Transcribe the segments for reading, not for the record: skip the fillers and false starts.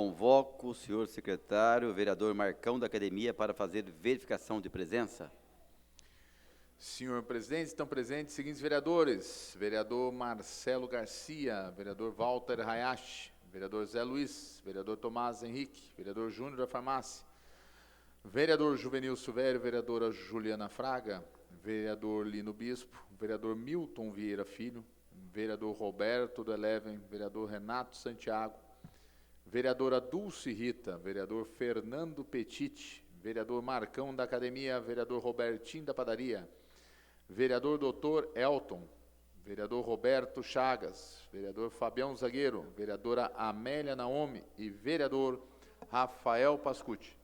Convoco o senhor secretário, vereador Marcão da Academia, para fazer verificação de presença. Senhor presidente, estão presentes os seguintes vereadores: vereador Marcelo Garcia, vereador Walter Hayashi, vereador Zé Luiz, vereador Tomás Henrique, vereador Júnior da Farmácia, vereador Juvenil Silvério, vereadora Juliana Fraga, vereador Lino Bispo, vereador Milton Vieira Filho, vereador Roberto do Eleven, vereador Renato Santiago, vereadora Dulce Rita, vereador Fernando Petiti, vereador Marcão da Academia, vereador Robertinho da Padaria, vereador Dr. Elton, vereador Roberto Chagas, vereador Fabião Zagueiro, vereadora Amélia Naomi e vereador Rafael Pascucci.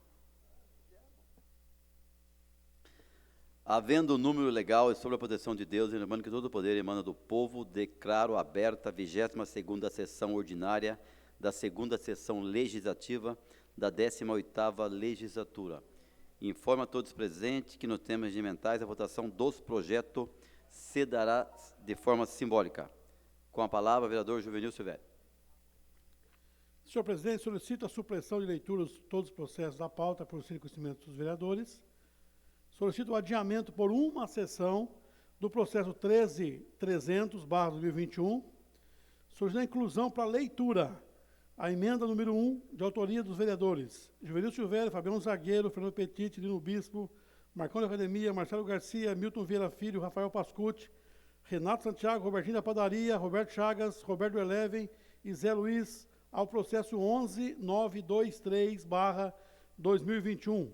Havendo o número legal e sob a proteção de Deus, e lembrando que todo o poder emana do povo, declaro aberta a 22ª sessão ordinária da 2ª sessão legislativa da 18ª legislatura. Informo a todos presentes que no tema regimentais a votação dos projetos se dará de forma simbólica. Com a palavra, vereador Juvenil Silvério. Senhor presidente, solicito a supressão de leitura de todos os processos da pauta por conhecimento dos vereadores. Solicito o adiamento por uma sessão do processo 13.300/2021. Solicito a inclusão para leitura a emenda número 1, de autoria dos vereadores Juvenil Silvério, Fabiano Zagueiro, Fernando Petiti, Lino Bispo, Marcão da Academia, Marcelo Garcia, Milton Vieira Filho, Rafael Pascucci, Renato Santiago, Robertinho da Padaria, Roberto Chagas, Roberto do Eleven e Zé Luiz, ao processo 11.923/2021.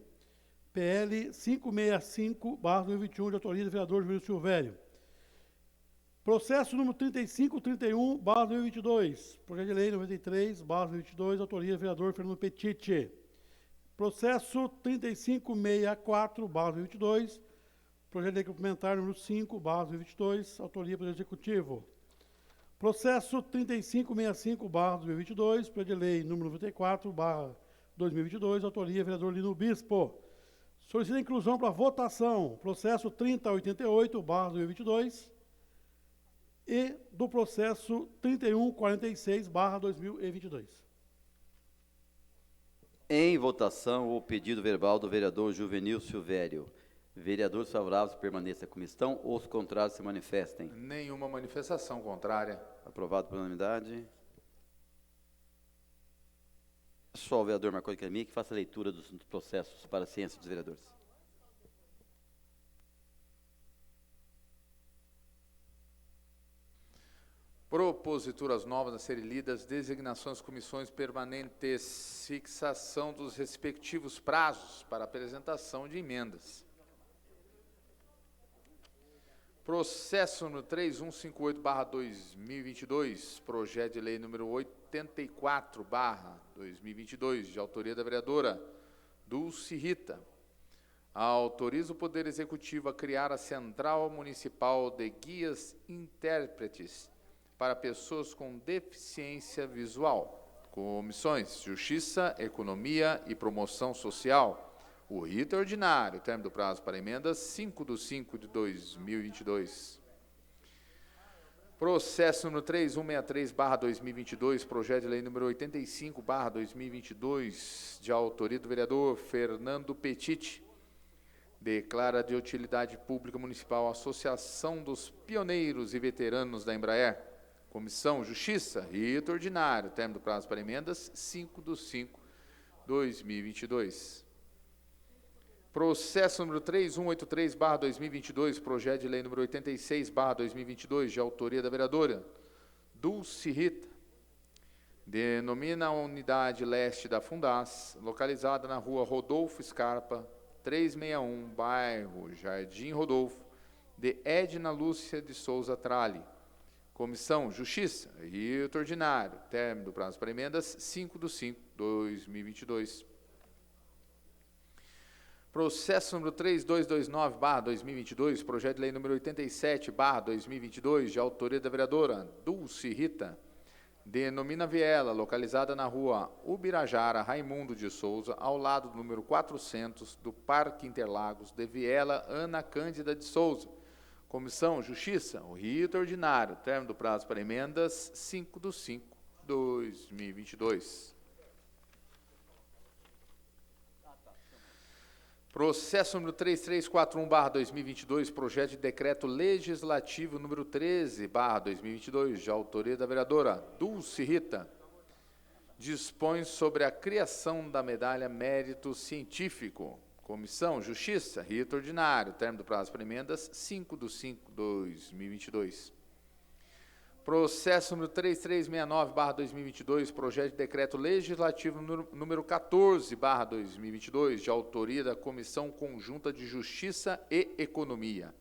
PL 565/2021, de autoria do vereador Juvenil Silvério. Processo número 3531/2022, projeto de lei 93/2022, autoria do vereador Fernando Petiti. Processo 3564/2022, projeto de lei complementar número 5/2022, autoria do Poder Executivo. Processo 3565/2022, projeto de lei número 94/2022, autoria do vereador Lino Bispo. Solicito a inclusão para votação, processo 3088/2022 e do processo 3146/2022. Em votação, o pedido verbal do vereador Juvenil Silvério. Vereadores favoráveis permaneçam como estão, ou os contrários se manifestem. Nenhuma manifestação contrária. Aprovado por unanimidade. Só o vereador Marcão da Academia que faça a leitura dos processos para a ciência dos vereadores. Proposituras novas a serem lidas, designações de comissões permanentes, fixação dos respectivos prazos para apresentação de emendas. Processo número 3158/2022, projeto de lei número 84/2022, de autoria da vereadora Dulce Rita. Autoriza o Poder Executivo a criar a Central Municipal de Guias Intérpretes para pessoas com deficiência visual. Comissões: Justiça, Economia e Promoção Social. O rito é ordinário, termo do prazo para emendas, 5/5/2022. Processo número 3163/2022, projeto de lei número 85/2022, de autoria do vereador Fernando Petiti. Declara de utilidade pública municipal a Associação dos Pioneiros e Veteranos da Embraer. Comissão: Justiça, rito ordinário, termo do prazo para emendas, 5/5/2022. Processo número 3183/2022, projeto de lei número 86/2022, de autoria da vereadora Dulce Rita. Denomina a unidade leste da Fundaz, localizada na rua Rodolfo Scarpa, 361, bairro Jardim Rodolfo, de Edna Lúcia de Souza Tralli. Comissão: Justiça, rito ordinário, término do prazo para emendas, 5/5/2022. Processo número 3229/2022, projeto de lei número 87/2022, de autoria da vereadora Dulce Rita. Denomina viela, localizada na rua Ubirajara Raimundo de Souza, ao lado do número 400 do Parque Interlagos, de Viela Ana Cândida de Souza. Comissão: Justiça, o rito ordinário, término do prazo para emendas, 5/5/2022. Processo número 3341/2022, projeto de decreto legislativo número 13/2022, de autoria da vereadora Dulce Rita, dispõe sobre a criação da medalha Mérito Científico. Comissão Justiça, rito ordinário, término do prazo para emendas, 5/5/2022. Processo número 3369/2022, projeto de decreto legislativo número 14/2022, de autoria da Comissão Conjunta de Justiça e Economia.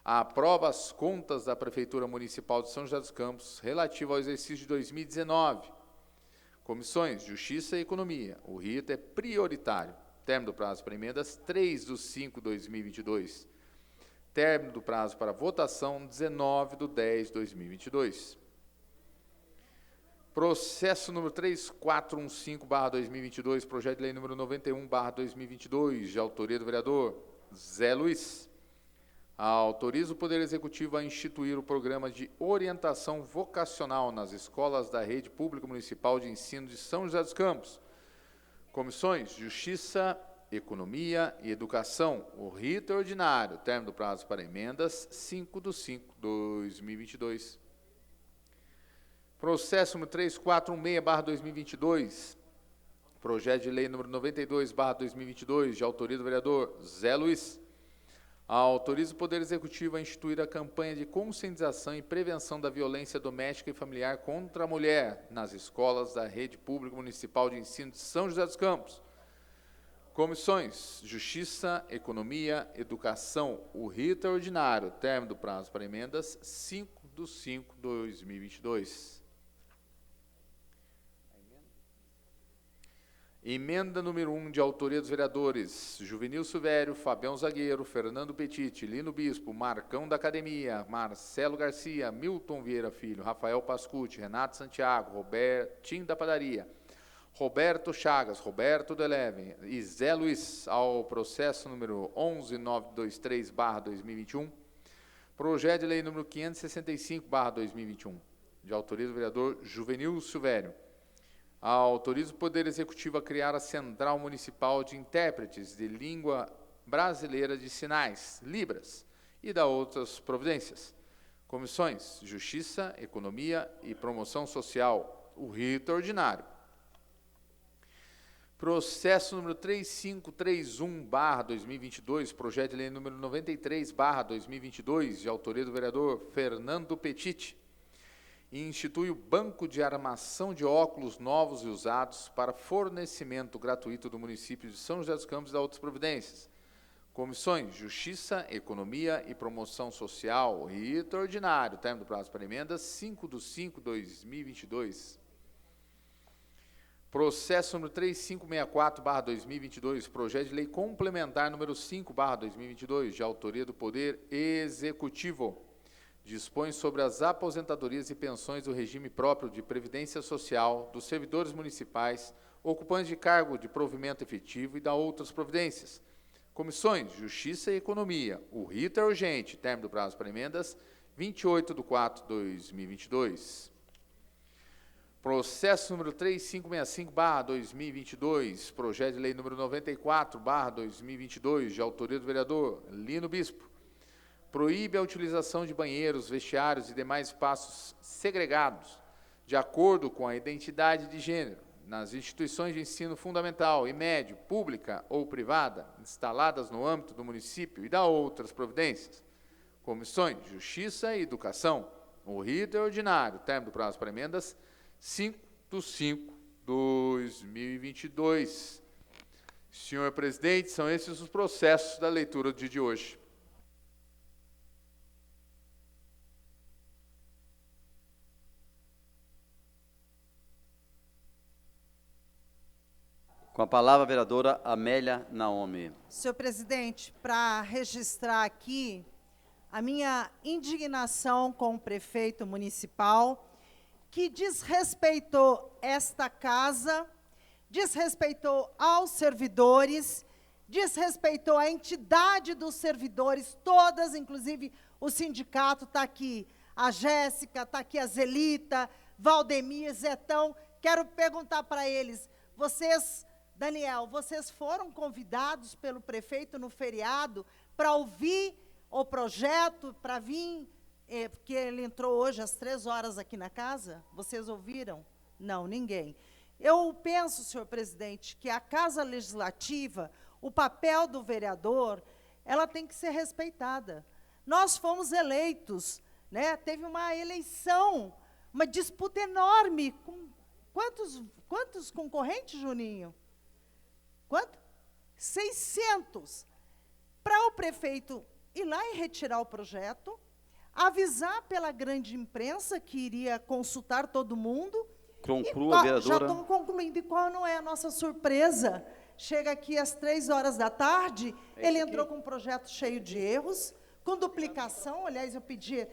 Aprova as contas da Prefeitura Municipal de São José dos Campos relativo ao exercício de 2019. Comissões Justiça e Economia. O rito é prioritário. Término do prazo para emendas, 3/5/2022. Término do prazo para votação, 19/10/2022. Processo número 3415/2022, projeto de lei número 91/2022, de autoria do vereador Zé Luiz. Autoriza o Poder Executivo a instituir o programa de orientação vocacional nas escolas da Rede Pública Municipal de Ensino de São José dos Campos. Comissões Justiça, Economia e Educação. O rito é ordinário. Término do prazo para emendas, 5/5/2022. Processo número 3416/2022. Projeto de lei número 92/2022, de autoria do vereador Zé Luiz. Autoriza o Poder Executivo a instituir a campanha de conscientização e prevenção da violência doméstica e familiar contra a mulher nas escolas da Rede Pública Municipal de Ensino de São José dos Campos. Comissões Justiça, Economia, Educação. O rito é ordinário. Término do prazo para emendas, 5/5/2022. Emenda número 1, de autoria dos vereadores Juvenil Silvério, Fabião Zagueiro, Fernando Petit, Lino Bispo, Marcão da Academia, Marcelo Garcia, Milton Vieira Filho, Rafael Pascucci, Renato Santiago, Robertinho da Padaria, Roberto Chagas, Roberto Deleven e Zé Luiz, ao processo número 11923/2021, projeto de lei número 565/2021, de autoria do vereador Juvenil Silvério. Autoriza o Poder Executivo a criar a Central Municipal de Intérpretes de Língua Brasileira de Sinais, Libras, e da outras providências. Comissões Justiça, Economia e Promoção Social. O rito ordinário. Processo número 3531/2022, projeto de lei número 93/2022, de autoria do vereador Fernando Petit. Institui o Banco de Armação de Óculos Novos e Usados para fornecimento gratuito do município de São José dos Campos e da outras providências. Comissões Justiça, Economia e Promoção Social. Rito ordinário. Término do prazo para emendas, 5/5/2022. Processo número 3564/2022, projeto de lei complementar número 5/2022, de autoria do Poder Executivo. Dispõe sobre as aposentadorias e pensões do regime próprio de previdência social dos servidores municipais, ocupantes de cargo de provimento efetivo e da outras providências. Comissões Justiça e Economia. O rito é urgente. Término do prazo para emendas, 28/4/2022. Processo número 3565/2022, projeto de lei número 94/2022, de autoria do vereador Lino Bispo. Proíbe a utilização de banheiros, vestiários e demais espaços segregados, de acordo com a identidade de gênero, nas instituições de ensino fundamental e médio, pública ou privada, instaladas no âmbito do município e da outras providências. Comissões Justiça e Educação. O rito é ordinário. Término do prazo para emendas, 5/5/2022. Senhor presidente, são esses os processos da leitura do dia de hoje. Com a palavra, a vereadora Amélia Naomi. Senhor presidente, para registrar aqui a minha indignação com o prefeito municipal, que desrespeitou esta casa, desrespeitou aos servidores, desrespeitou a entidade dos servidores, todas, inclusive o sindicato, está aqui a Jéssica, está aqui a Zelita, Valdemir, Zetão. Quero perguntar para eles, vocês Daniel, vocês foram convidados pelo prefeito no feriado para ouvir o projeto, para vir, porque ele entrou hoje às 3 horas aqui na casa? Vocês ouviram? Não, ninguém. Eu penso, senhor presidente, que a Casa Legislativa, o papel do vereador, ela tem que ser respeitada. Nós fomos eleitos, né? Teve uma eleição, uma disputa enorme. Com quantos concorrentes, Juninho? Quanto? 600. Para o prefeito ir lá e retirar o projeto, avisar pela grande imprensa que iria consultar todo mundo. Conclua, vereadora. Já estou concluindo. E qual não é a nossa surpresa? Chega aqui às 3 horas da tarde, ele entrou com um projeto cheio de erros, com duplicação. Aliás, eu pedi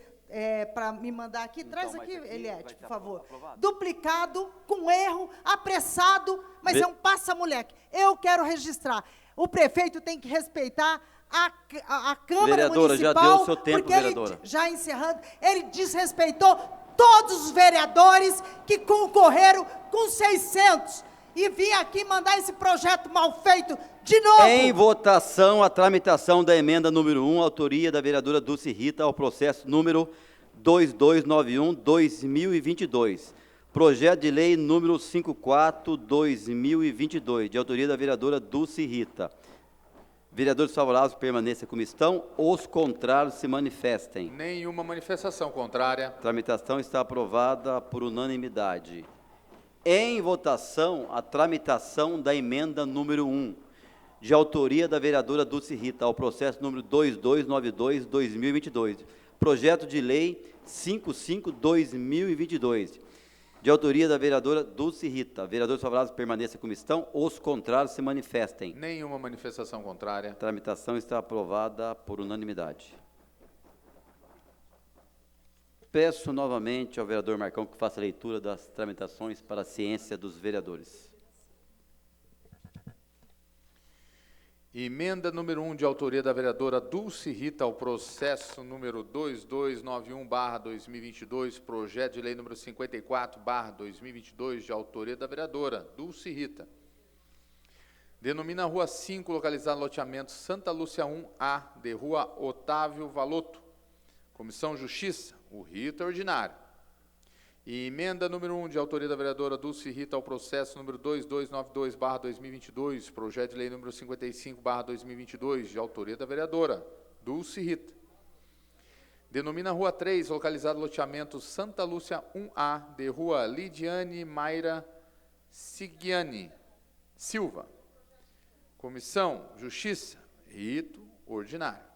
para me mandar aqui. Traz aqui, Eliette, por favor. Aprovado. Duplicado, com erro, apressado, mas é um passa-moleque. Eu quero registrar. O prefeito tem que respeitar a Câmara Vereadora, já Municipal. deu o seu tempo, porque vereadora. ele, já encerrando, ele desrespeitou todos os vereadores que concorreram com 600. E vim aqui mandar esse projeto mal feito de novo. Em votação, a tramitação da emenda número 1, autoria da vereadora Dulce Rita, ao processo número 2291-2022. Projeto de lei número 54-2022, de autoria da vereadora Dulce Rita. Vereadores favoráveis permaneçam como estão, os contrários se manifestem. Nenhuma manifestação contrária. A tramitação está aprovada por unanimidade. Em votação, a tramitação da emenda número 1, de autoria da vereadora Dulce Rita, ao processo número 2292-2022. Projeto de lei 55-2022, de autoria da vereadora Dulce Rita. Vereadores favoráveis permaneçam como estão, os contrários se manifestem. Nenhuma manifestação contrária. A tramitação está aprovada por unanimidade. Peço novamente ao vereador Marcão que faça a leitura das tramitações para a ciência dos vereadores. Emenda número 1, de autoria da vereadora Dulce Rita, ao processo número 2291/2022, projeto de lei número 54/2022, de autoria da vereadora Dulce Rita. Denomina a Rua 5, localizada no loteamento Santa Lúcia 1A, de Rua Otávio Valotto. Comissão Justiça, o rito é ordinário. E emenda número 1, de autoria da vereadora Dulce Rita, ao processo número 2292/2022, projeto de lei número 55/2022, de autoria da vereadora Dulce Rita. Denomina a Rua 3, localizada no loteamento Santa Lúcia 1A, de Rua Lidiane Mayra Sigiani Silva. Comissão Justiça, rito ordinário.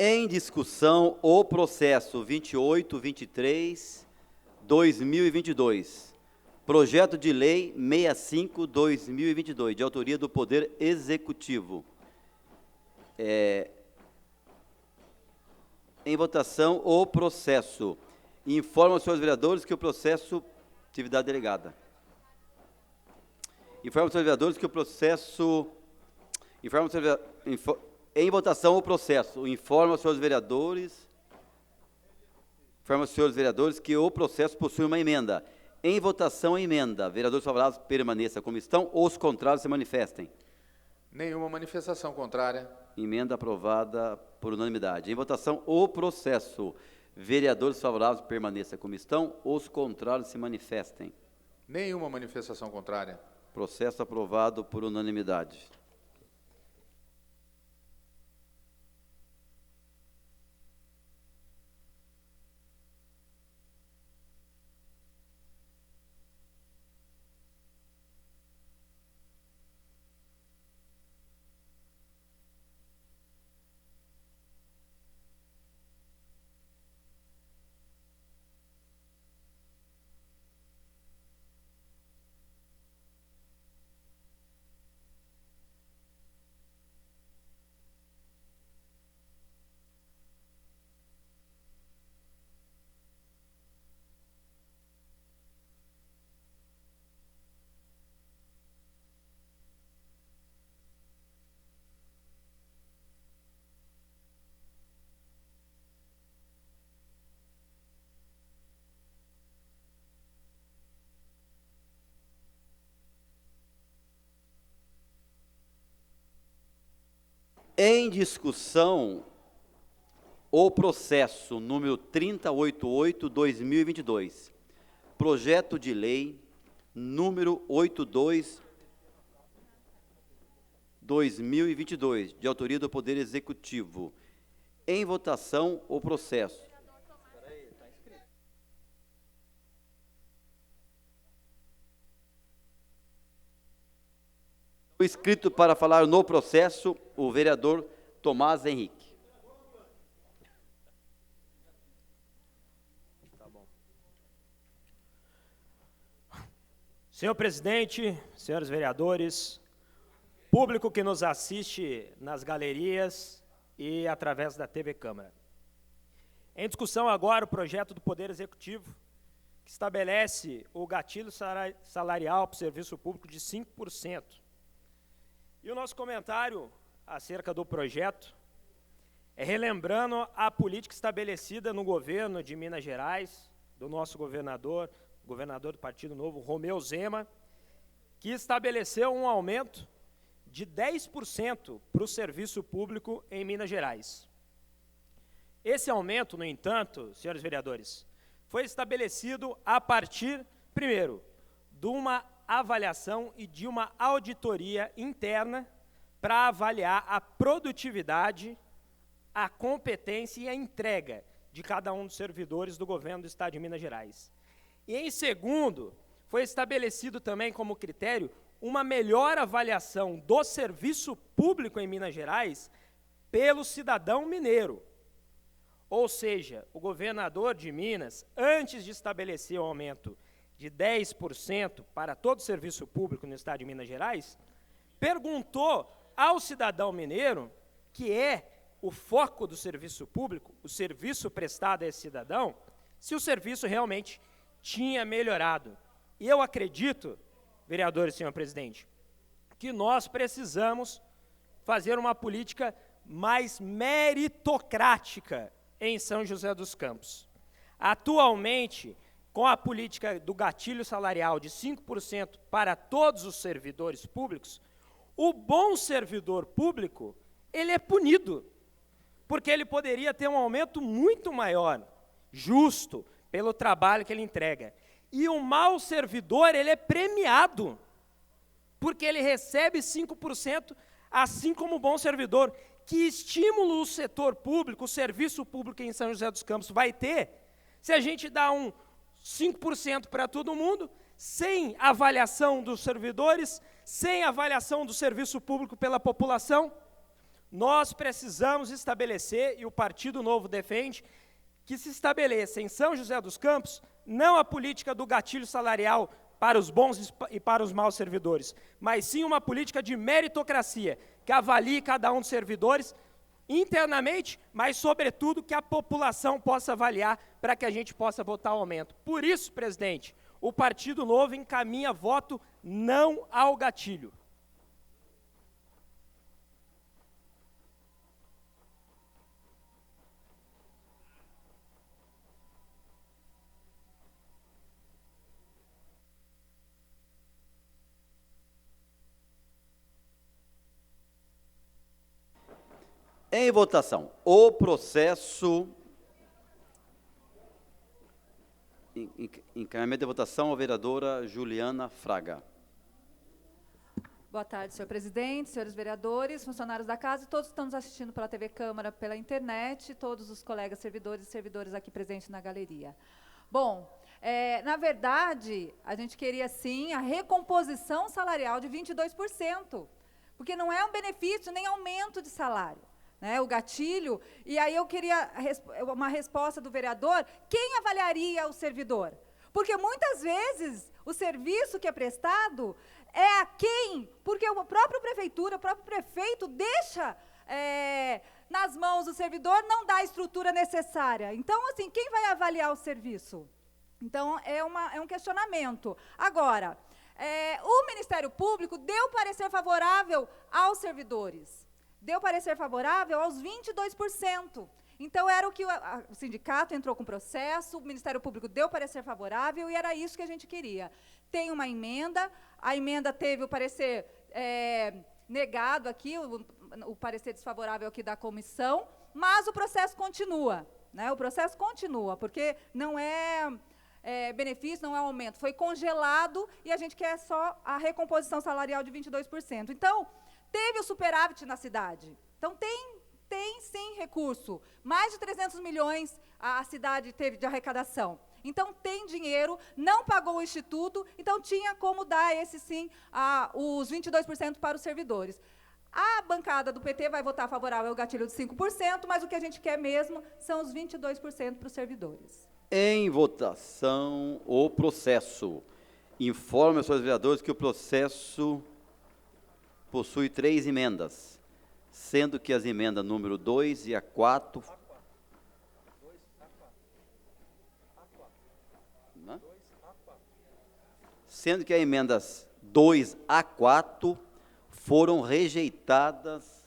Em discussão, o processo 2823/2022, projeto de lei 65/2022, de autoria do Poder Executivo. Em votação, o processo. Informa aos senhores vereadores que o processo... Atividade delegada. Informa aos senhores vereadores que o processo... Em votação, o processo. Informa aos senhores vereadores que o processo possui uma emenda. Em votação, a emenda. Vereadores favoráveis permaneçam como estão, os contrários se manifestem. Nenhuma manifestação contrária. Emenda aprovada por unanimidade. Em votação, o processo. Vereadores favoráveis permaneçam como estão, os contrários se manifestem. Nenhuma manifestação contrária. Processo aprovado por unanimidade. Em discussão, o processo número 3088/2022, projeto de lei número 82/2022, de autoria do Poder Executivo. Em votação, o processo. Inscrito para falar no processo, o vereador Tomás Henrique. Senhor presidente, senhores vereadores, público que nos assiste nas galerias e através da TV Câmara. Em discussão agora o projeto do Poder Executivo, que estabelece o gatilho salarial para o serviço público de 5%. E o nosso comentário acerca do projeto é relembrando a política estabelecida no governo de Minas Gerais, do nosso governador do Partido Novo, Romeu Zema, que estabeleceu um aumento de 10% para o serviço público em Minas Gerais. Esse aumento, no entanto, senhores vereadores, foi estabelecido a partir, primeiro, de uma avaliação e de uma auditoria interna para avaliar a produtividade, a competência e a entrega de cada um dos servidores do governo do Estado de Minas Gerais. E, em segundo, foi estabelecido também como critério uma melhor avaliação do serviço público em Minas Gerais pelo cidadão mineiro. Ou seja, o governador de Minas, antes de estabelecer o aumento de 10% para todo o serviço público no Estado de Minas Gerais, perguntou ao cidadão mineiro, que é o foco do serviço público, o serviço prestado a esse cidadão, se o serviço realmente tinha melhorado. E eu acredito, vereador e senhor presidente, que nós precisamos fazer uma política mais meritocrática em São José dos Campos. Atualmente, com a política do gatilho salarial de 5% para todos os servidores públicos, o bom servidor público, ele é punido, porque ele poderia ter um aumento muito maior, justo, pelo trabalho que ele entrega. E o mau servidor, ele é premiado, porque ele recebe 5%, assim como o bom servidor. Que estímulo o setor público, o serviço público em São José dos Campos vai ter se a gente dá um 5% para todo mundo, sem avaliação dos servidores, sem avaliação do serviço público pela população? Nós precisamos estabelecer, e o Partido Novo defende, que se estabeleça em São José dos Campos não a política do gatilho salarial para os bons e para os maus servidores, mas sim uma política de meritocracia, que avalie cada um dos servidores internamente, mas, sobretudo, que a população possa avaliar para que a gente possa votar o aumento. Por isso, presidente, o Partido Novo encaminha voto não ao gatilho. Em votação, o processo. Encaminhamento de votação, a vereadora Juliana Fraga. Boa tarde, senhor presidente, senhores vereadores, funcionários da casa e todos que estão nos assistindo pela TV Câmara, pela internet, todos os colegas servidores e servidoras aqui presentes na galeria. Bom, na verdade, a gente queria, sim, a recomposição salarial de 22%, porque não é um benefício nem aumento de salário. O gatilho, e aí eu queria uma resposta do vereador, quem avaliaria o servidor? Porque muitas vezes o serviço que é prestado é a quem, porque a própria prefeitura, o próprio prefeito deixa nas mãos do servidor, não dá a estrutura necessária. Então, assim, quem vai avaliar o serviço? Então, é um questionamento. Agora, o Ministério Público deu parecer favorável aos servidores. Deu parecer favorável aos 22%. Então, era o que o sindicato entrou com processo, o Ministério Público deu parecer favorável e era isso que a gente queria. Tem uma emenda, a emenda teve o parecer negado aqui, o parecer desfavorável aqui da comissão, mas o processo continua, né? O processo continua, porque não é benefício, não é aumento, foi congelado e a gente quer só a recomposição salarial de 22%. Então, teve o superávit na cidade. Então, tem sim recurso. Mais de 300 milhões a cidade teve de arrecadação. Então, tem dinheiro, não pagou o Instituto, então tinha como dar esse sim, os 22% para os servidores. A bancada do PT vai votar favorável ao gatilho de 5%, mas o que a gente quer mesmo são os 22% para os servidores. Em votação, o processo. Informe aos senhores vereadores que o processo possui 3 emendas, sendo que as emendas número 2 e a 4... Sendo que as emendas 2 a 4 foram rejeitadas.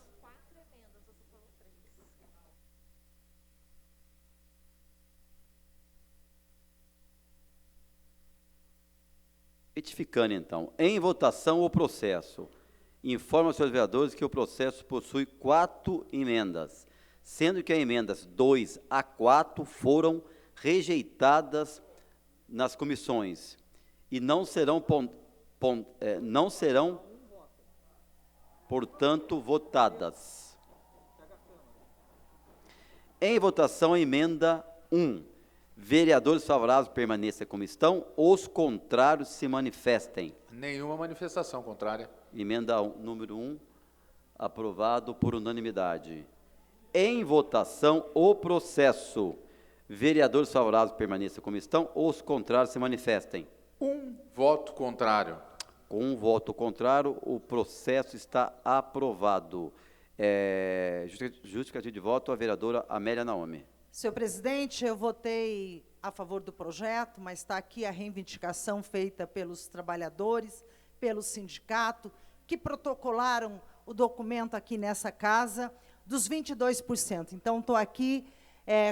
Retificando, então, em votação o processo. Informa aos senhores vereadores que o processo possui 4 emendas, sendo que as emendas 2 a 4 foram rejeitadas nas comissões e não serão, portanto, votadas. Em votação, a emenda 1. Vereadores favoráveis permaneçam como estão, os contrários se manifestem. Nenhuma manifestação contrária. Emenda número 1, aprovado por unanimidade. Em votação, o processo. Vereadores favoráveis permaneçam como estão, os contrários se manifestem. Um voto contrário. Com um voto contrário, o processo está aprovado. Justificativo de voto, a vereadora Amélia Naomi. Senhor presidente, eu votei a favor do projeto, mas está aqui a reivindicação feita pelos trabalhadores, pelo sindicato, que protocolaram o documento aqui nessa casa, dos 22%. Então, estou aqui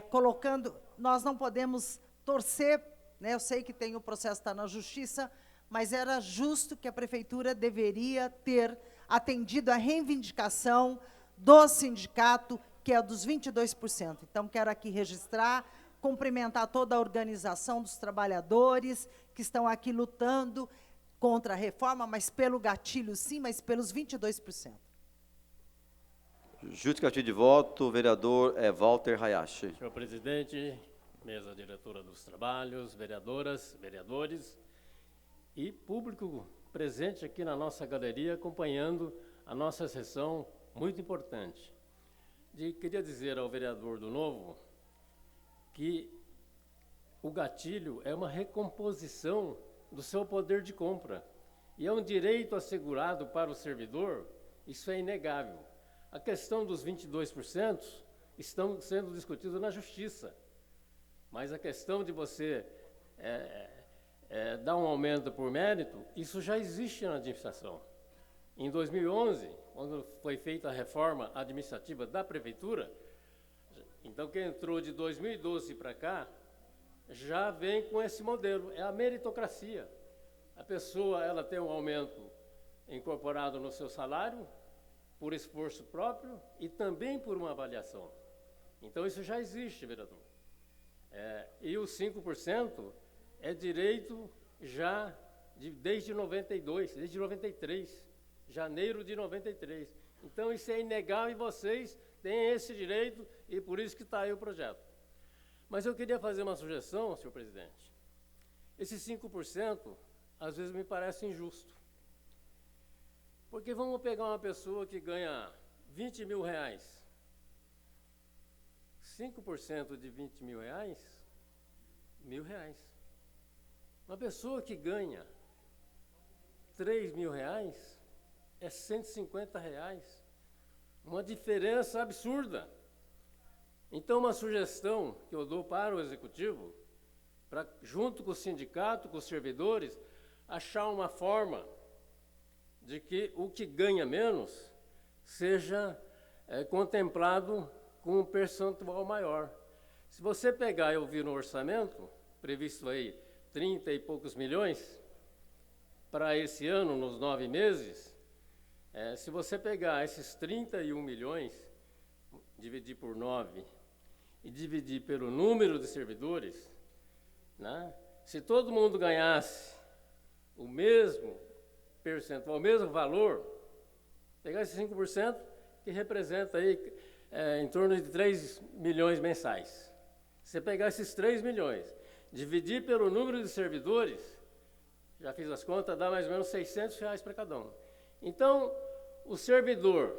colocando, nós não podemos torcer, né, eu sei que tem o processo, está na justiça, mas era justo que a prefeitura deveria ter atendido a reivindicação do sindicato, que é dos 22%. Então, quero aqui registrar, cumprimentar toda a organização dos trabalhadores que estão aqui lutando contra a reforma, mas pelo gatilho sim, mas pelos 22%. Justificativo de voto, vereador Walter Hayashi. Senhor presidente, mesa diretora dos trabalhos, vereadoras, vereadores e público presente aqui na nossa galeria acompanhando a nossa sessão muito importante. Queria dizer ao vereador do Novo que o gatilho é uma recomposição do seu poder de compra e é um direito assegurado para o servidor, isso é inegável. A questão dos 22% estão sendo discutidos na justiça, mas a questão de você dar um aumento por mérito, isso já existe na administração. Em 2011, quando foi feita a reforma administrativa da prefeitura, então quem entrou de 2012 para cá, já vem com esse modelo, é a meritocracia. A pessoa ela tem um aumento incorporado no seu salário, por esforço próprio e também por uma avaliação. Então isso já existe, vereador. E os 5% é direito já desde 92, desde 93. Janeiro de 93. Então, isso é inegável e vocês têm esse direito e por isso que está aí o projeto. Mas eu queria fazer uma sugestão, senhor presidente. Esses 5%, às vezes, me parece injusto. Porque vamos pegar uma pessoa que ganha 20 mil reais. 5% de 20 mil reais, R$1.000. Uma pessoa que ganha 3 mil reais, é R$150, uma diferença absurda. Então, uma sugestão que eu dou para o Executivo, para, junto com o sindicato, com os servidores, achar uma forma de que o que ganha menos seja contemplado com um percentual maior. Se você pegar, eu vi no orçamento, previsto aí 30 e poucos milhões, para esse ano, nos 9 meses, Se você pegar esses 31 milhões, dividir por 9 e dividir pelo número de servidores, né? Se todo mundo ganhasse o mesmo percentual, o mesmo valor, pegar esses 5%, que representa aí em torno de 3 milhões mensais. Se você pegar esses 3 milhões, dividir pelo número de servidores, já fiz as contas, dá mais ou menos R$600 para cada um. Então, o servidor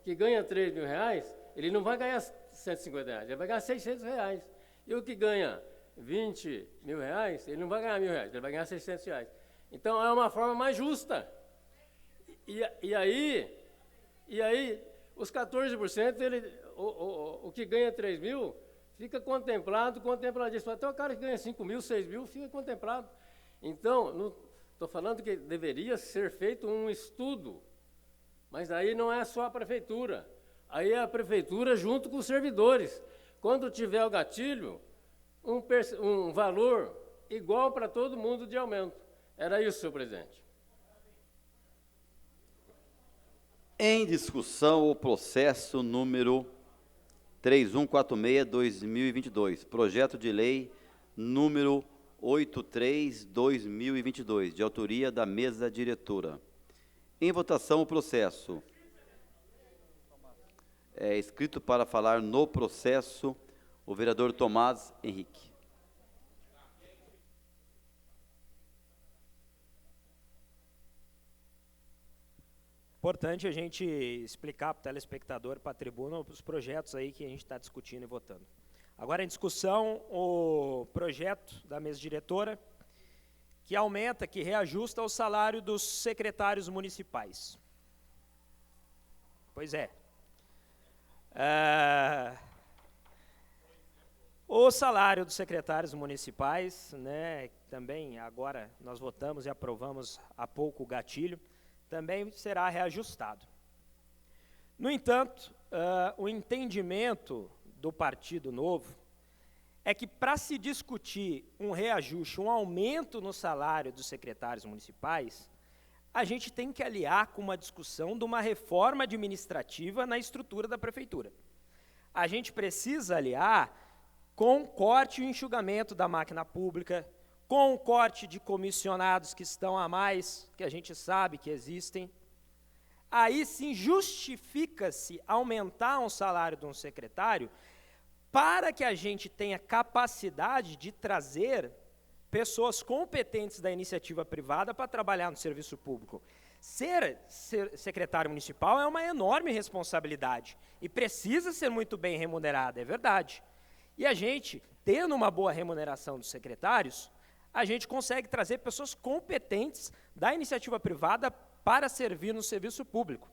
que ganha R$3.000, ele não vai ganhar R$150, ele vai ganhar R$600. E o que ganha R$20.000, ele não vai ganhar R$1.000, ele vai ganhar R$600. Então, é uma forma mais justa. E aí, os 14%, o que ganha 3 mil, fica contempladíssimo. Até o cara que ganha 5 mil, 6 mil, fica contemplado. Então, estou falando que deveria ser feito um estudo, mas aí não é só a prefeitura, aí é a prefeitura junto com os servidores. Quando tiver o gatilho, um valor igual para todo mundo de aumento. Era isso, senhor presidente. Em discussão, o processo número 3146/2022, projeto de lei número 83/2022, de autoria da mesa diretora. Em votação, o processo. É inscrito para falar no processo o vereador Tomás Henrique. Importante a gente explicar para o telespectador, para a tribuna, os projetos aí que a gente está discutindo e votando. Agora, em discussão, o projeto da mesa diretora, que aumenta, que reajusta o salário dos secretários municipais. Pois é. O salário dos secretários municipais, né, também agora nós votamos e aprovamos há pouco o gatilho, também será reajustado. No entanto, o entendimento do Partido Novo é que, para se discutir um reajuste, um aumento no salário dos secretários municipais, a gente tem que aliar com uma discussão de uma reforma administrativa na estrutura da prefeitura. A gente precisa aliar com o corte e o enxugamento da máquina pública, com o corte de comissionados que estão a mais, que a gente sabe que existem. Aí sim justifica-se aumentar um salário de um secretário para que a gente tenha capacidade de trazer pessoas competentes da iniciativa privada para trabalhar no serviço público. Ser secretário municipal é uma enorme responsabilidade e precisa ser muito bem remunerado, é verdade. E a gente, tendo uma boa remuneração dos secretários, a gente consegue trazer pessoas competentes da iniciativa privada para servir no serviço público,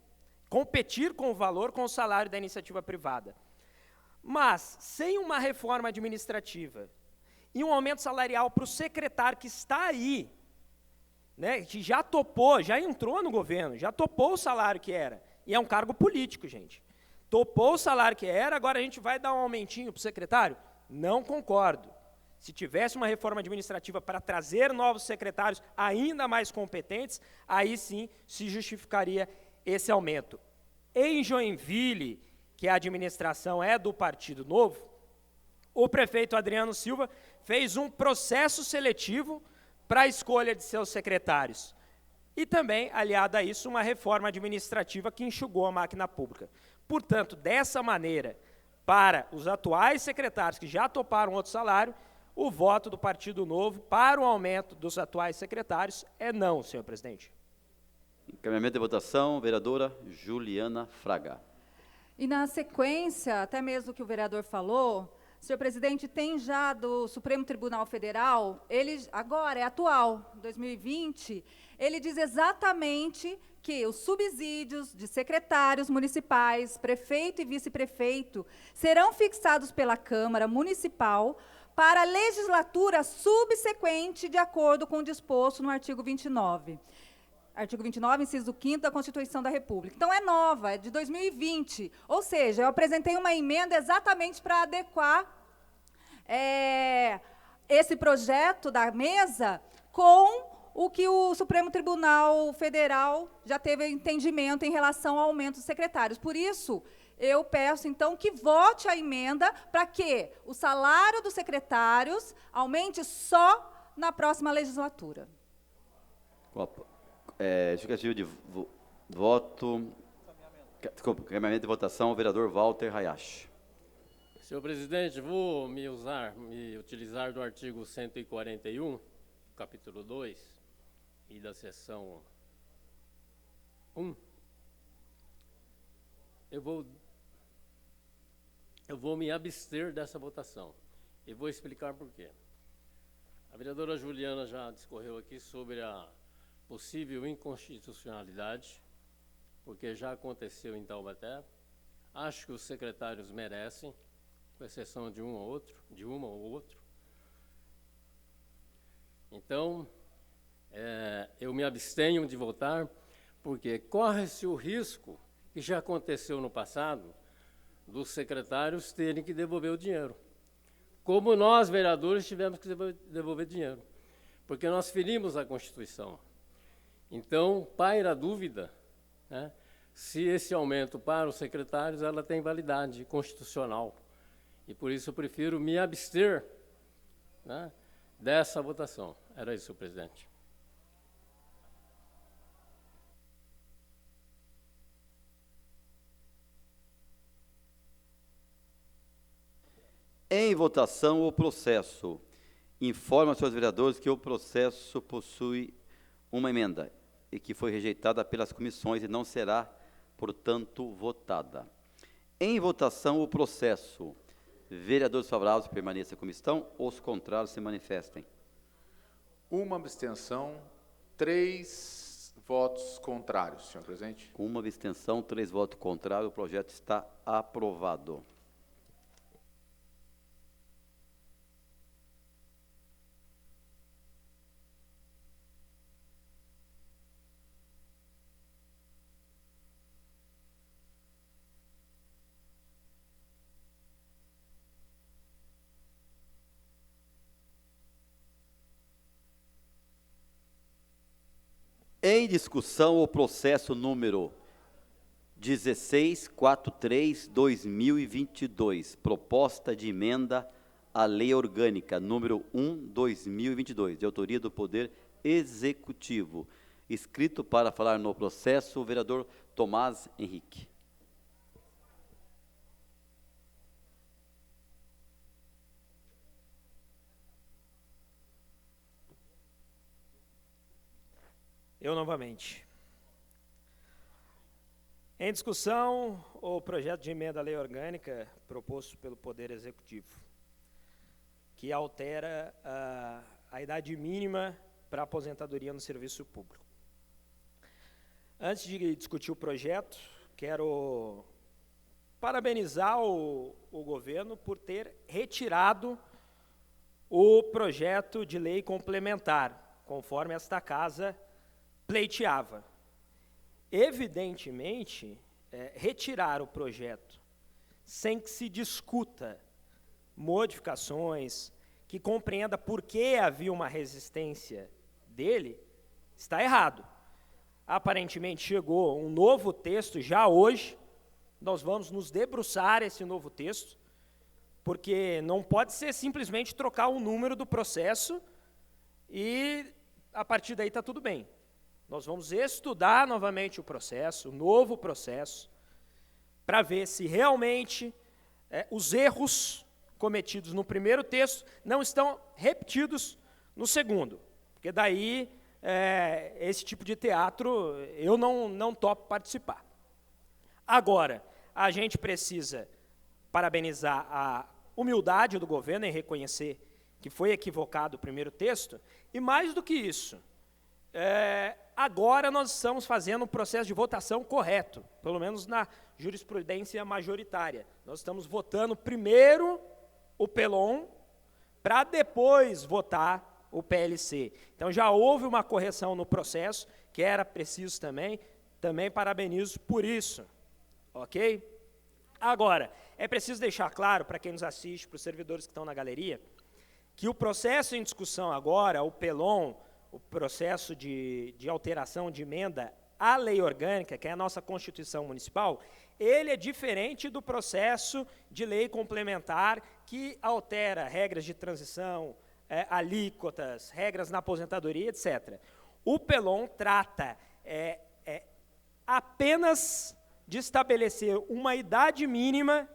competir com o valor, com o salário da iniciativa privada. Mas, sem uma reforma administrativa e um aumento salarial para o secretário que está aí, né, que já topou, já entrou no governo, já topou o salário que era, e é um cargo político, gente. Topou o salário que era, agora a gente vai dar um aumentinho para o secretário? Não concordo. Se tivesse uma reforma administrativa para trazer novos secretários ainda mais competentes, aí sim se justificaria esse aumento. Em Joinville, que a administração é do Partido Novo, o prefeito Adriano Silva fez um processo seletivo para a escolha de seus secretários. E também, aliado a isso, uma reforma administrativa que enxugou a máquina pública. Portanto, dessa maneira, para os atuais secretários que já toparam outro salário, o voto do Partido Novo para o aumento dos atuais secretários é não, senhor presidente. Encaminhamento de votação, vereadora Juliana Fraga. E na sequência, até mesmo o que o vereador falou, senhor presidente, tem já do Supremo Tribunal Federal, ele agora é atual, 2020, ele diz exatamente que os subsídios de secretários municipais, prefeito e vice-prefeito, serão fixados pela Câmara Municipal para a legislatura subsequente, de acordo com o disposto no artigo 29. Artigo 29, inciso 5º da Constituição da República. Então, é nova, é de 2020. Ou seja, eu apresentei uma emenda exatamente para adequar esse projeto da mesa com o que o Supremo Tribunal Federal já teve entendimento em relação ao aumento dos secretários. Por isso, eu peço, então, que vote a emenda para que o salário dos secretários aumente só na próxima legislatura. Justificativa de voto. Desculpa, encaminhamento de votação, o vereador Walter Hayashi. Senhor presidente, vou me utilizar do artigo 141, capítulo 2, e da seção 1. Eu vou me abster dessa votação e vou explicar por quê. A vereadora Juliana já discorreu aqui sobre a possível inconstitucionalidade, porque já aconteceu em Taubaté. Acho que os secretários merecem, com exceção de uma ou outro. Então, eu me abstenho de votar, porque corre-se o risco, que já aconteceu no passado, dos secretários terem que devolver o dinheiro. Como nós, vereadores, tivemos que devolver dinheiro, porque nós ferimos a Constituição. Então, paira a dúvida, né, se esse aumento para os secretários ela tem validade constitucional. E por isso eu prefiro me abster, né, dessa votação. Era isso, senhor presidente. Em votação, o processo. Informa aos senhores vereadores que o processo possui uma emenda e que foi rejeitada pelas comissões e não será, portanto, votada. Em votação, o processo. Vereadores favoráveis permaneçam como estão, os contrários se manifestem. Uma abstenção, 3 votos contrários, senhor presidente. Com uma abstenção, 3 votos contrários, o projeto está aprovado. Em discussão, o processo número 1643/2022, proposta de emenda à Lei Orgânica número 1/2022, de autoria do Poder Executivo. Inscrito para falar no processo, o vereador Tomás Henrique. Eu novamente. Em discussão, o projeto de emenda à lei orgânica proposto pelo Poder Executivo, que altera a idade mínima para aposentadoria no serviço público. Antes de discutir o projeto, quero parabenizar o governo por ter retirado o projeto de lei complementar, conforme esta casa pleiteava. Evidentemente, retirar o projeto sem que se discuta modificações, que compreenda por que havia uma resistência dele, está errado. Aparentemente chegou um novo texto já hoje, nós vamos nos debruçar esse novo texto, porque não pode ser simplesmente trocar o número do processo e a partir daí está tudo bem. Nós vamos estudar novamente o processo, o novo processo, para ver se realmente os erros cometidos no primeiro texto não estão repetidos no segundo. Porque daí, esse tipo de teatro, eu não topo participar. Agora, a gente precisa parabenizar a humildade do governo em reconhecer que foi equivocado o primeiro texto, e mais do que isso, agora nós estamos fazendo um processo de votação correto, pelo menos na jurisprudência majoritária. Nós estamos votando primeiro o PELON, para depois votar o PLC. Então já houve uma correção no processo, que era preciso também parabenizo por isso, ok? Agora, é preciso deixar claro para quem nos assiste, para os servidores que estão na galeria, que o processo em discussão agora, o PELON, o processo de alteração, de emenda à lei orgânica, que é a nossa Constituição Municipal, ele é diferente do processo de lei complementar que altera regras de transição, alíquotas, regras na aposentadoria, etc. O PELON trata apenas de estabelecer uma idade mínima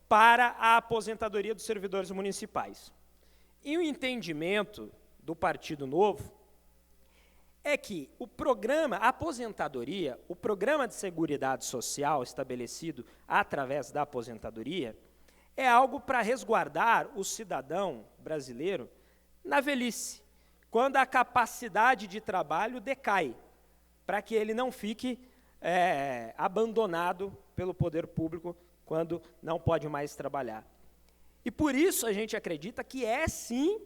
para a aposentadoria dos servidores municipais. E o entendimento do Partido Novo é que o programa, a aposentadoria, o programa de seguridade social estabelecido através da aposentadoria, é algo para resguardar o cidadão brasileiro na velhice, quando a capacidade de trabalho decai, para que ele não fique abandonado pelo poder público quando não pode mais trabalhar. E por isso a gente acredita que é, sim,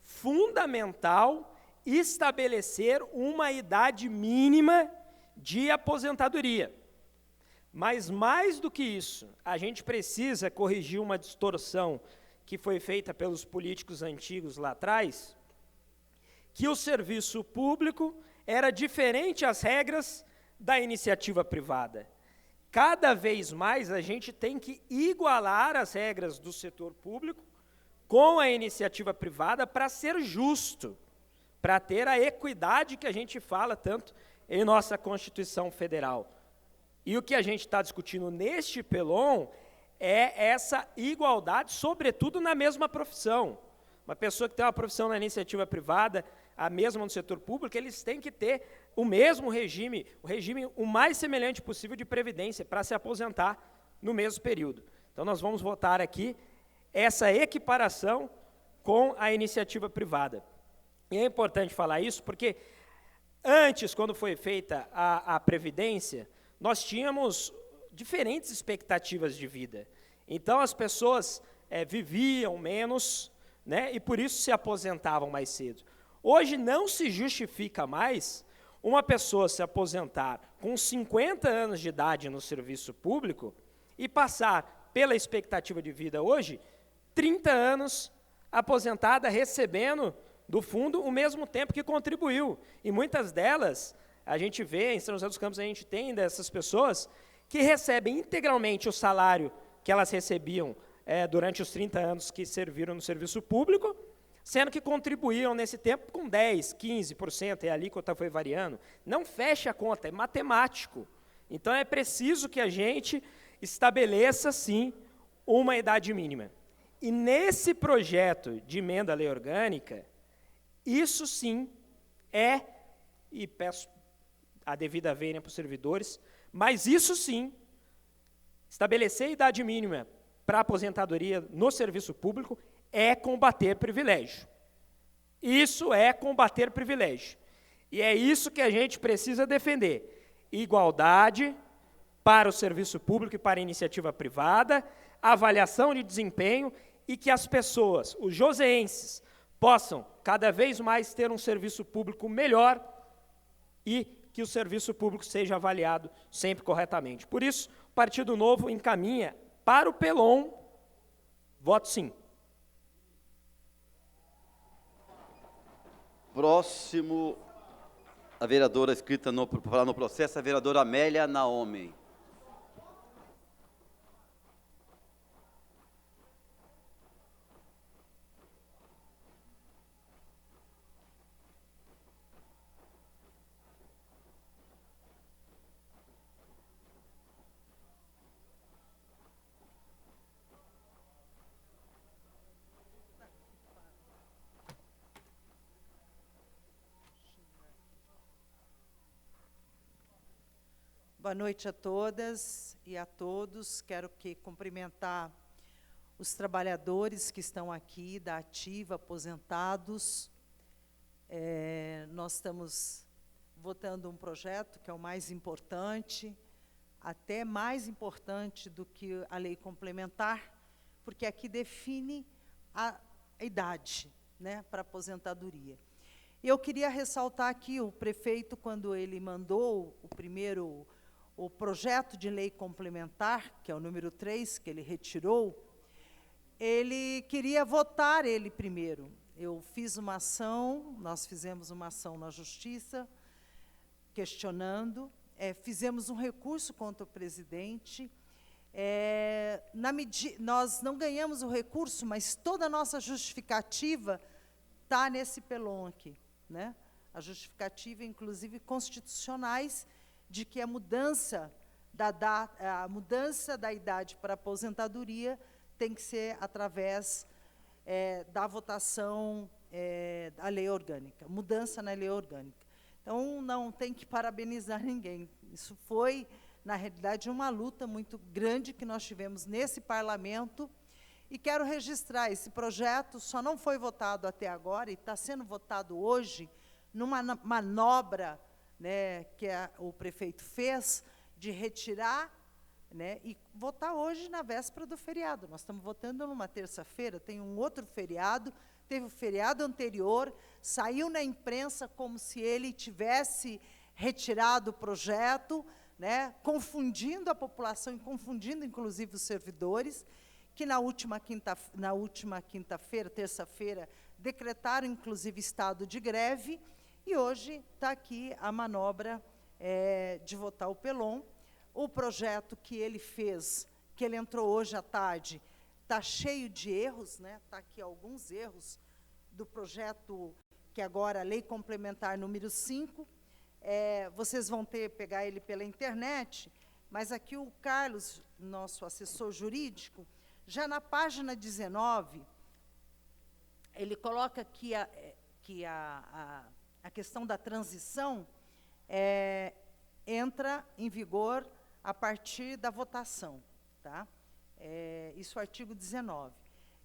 fundamental estabelecer uma idade mínima de aposentadoria. Mas, mais do que isso, a gente precisa corrigir uma distorção que foi feita pelos políticos antigos lá atrás, que o serviço público era diferente às regras da iniciativa privada. Cada vez mais a gente tem que igualar as regras do setor público com a iniciativa privada para ser justo, para ter a equidade que a gente fala tanto em nossa Constituição Federal. E o que a gente está discutindo neste PELON é essa igualdade, sobretudo na mesma profissão. Uma pessoa que tem uma profissão na iniciativa privada, a mesma no setor público, eles têm que ter o mesmo regime, o regime o mais semelhante possível de previdência para se aposentar no mesmo período. Então, nós vamos votar aqui essa equiparação com a iniciativa privada. E é importante falar isso porque, antes, quando foi feita a Previdência, nós tínhamos diferentes expectativas de vida. Então, as pessoas viviam menos, né, e por isso se aposentavam mais cedo. Hoje não se justifica mais uma pessoa se aposentar com 50 anos de idade no serviço público e passar pela expectativa de vida hoje 30 anos aposentada, recebendo do fundo o mesmo tempo que contribuiu. E muitas delas, a gente vê, em São José dos Campos, a gente tem dessas pessoas que recebem integralmente o salário que elas recebiam durante os 30 anos que serviram no serviço público, sendo que contribuíam nesse tempo com 10%, 15%, e a alíquota foi variando. Não fecha a conta, é matemático. Então, é preciso que a gente estabeleça, sim, uma idade mínima. E nesse projeto de emenda à lei orgânica, isso sim e peço a devida vênia para os servidores, mas isso sim, estabelecer a idade mínima para a aposentadoria no serviço público é combater privilégio. Isso é combater privilégio. E é isso que a gente precisa defender. Igualdade para o serviço público e para a iniciativa privada, avaliação de desempenho e que as pessoas, os joseenses, possam cada vez mais ter um serviço público melhor e que o serviço público seja avaliado sempre corretamente. Por isso, o Partido Novo encaminha para o PELON, voto sim. Próximo, a vereadora escrita para falar no processo, a vereadora Amélia Naomi. Boa noite a todas e a todos. Quero cumprimentar os trabalhadores que estão aqui, da Ativa, aposentados. Nós estamos votando um projeto que é o mais importante, até mais importante do que a lei complementar, porque aqui define a idade, né, para aposentadoria. Eu queria ressaltar aqui o prefeito, quando ele mandou o projeto de lei complementar, que é o número 3, que ele retirou, ele queria votar ele primeiro. eu fiz uma ação, nós fizemos uma ação na Justiça, questionando, fizemos um recurso contra o presidente. Nós não ganhamos o recurso, mas toda a nossa justificativa está nesse pelon aqui, né? A justificativa, inclusive, constitucionais, de que a mudança da idade para aposentadoria tem que ser através da votação da lei orgânica, mudança na lei orgânica. Então, não tem que parabenizar ninguém. Isso foi, na realidade, uma luta muito grande que nós tivemos nesse parlamento, e quero registrar, esse projeto só não foi votado até agora, e está sendo votado hoje, numa manobra, né, que o prefeito fez, de retirar, né, e votar hoje na véspera do feriado. Nós estamos votando numa terça-feira, tem um outro feriado, teve o feriado anterior, saiu na imprensa como se ele tivesse retirado o projeto, né, confundindo a população e confundindo, inclusive, os servidores, que na última quinta-feira, terça-feira, decretaram, inclusive, estado de greve, e hoje está aqui a manobra de votar o pelon. O projeto que ele fez, que ele entrou hoje à tarde, está cheio de erros, né? Está aqui alguns erros do projeto, que agora, a Lei Complementar número 5, vocês vão pegar ele pela internet, mas aqui o Carlos, nosso assessor jurídico, já na página 19, ele coloca que a questão da transição entra em vigor a partir da votação, tá? Isso é o artigo 19.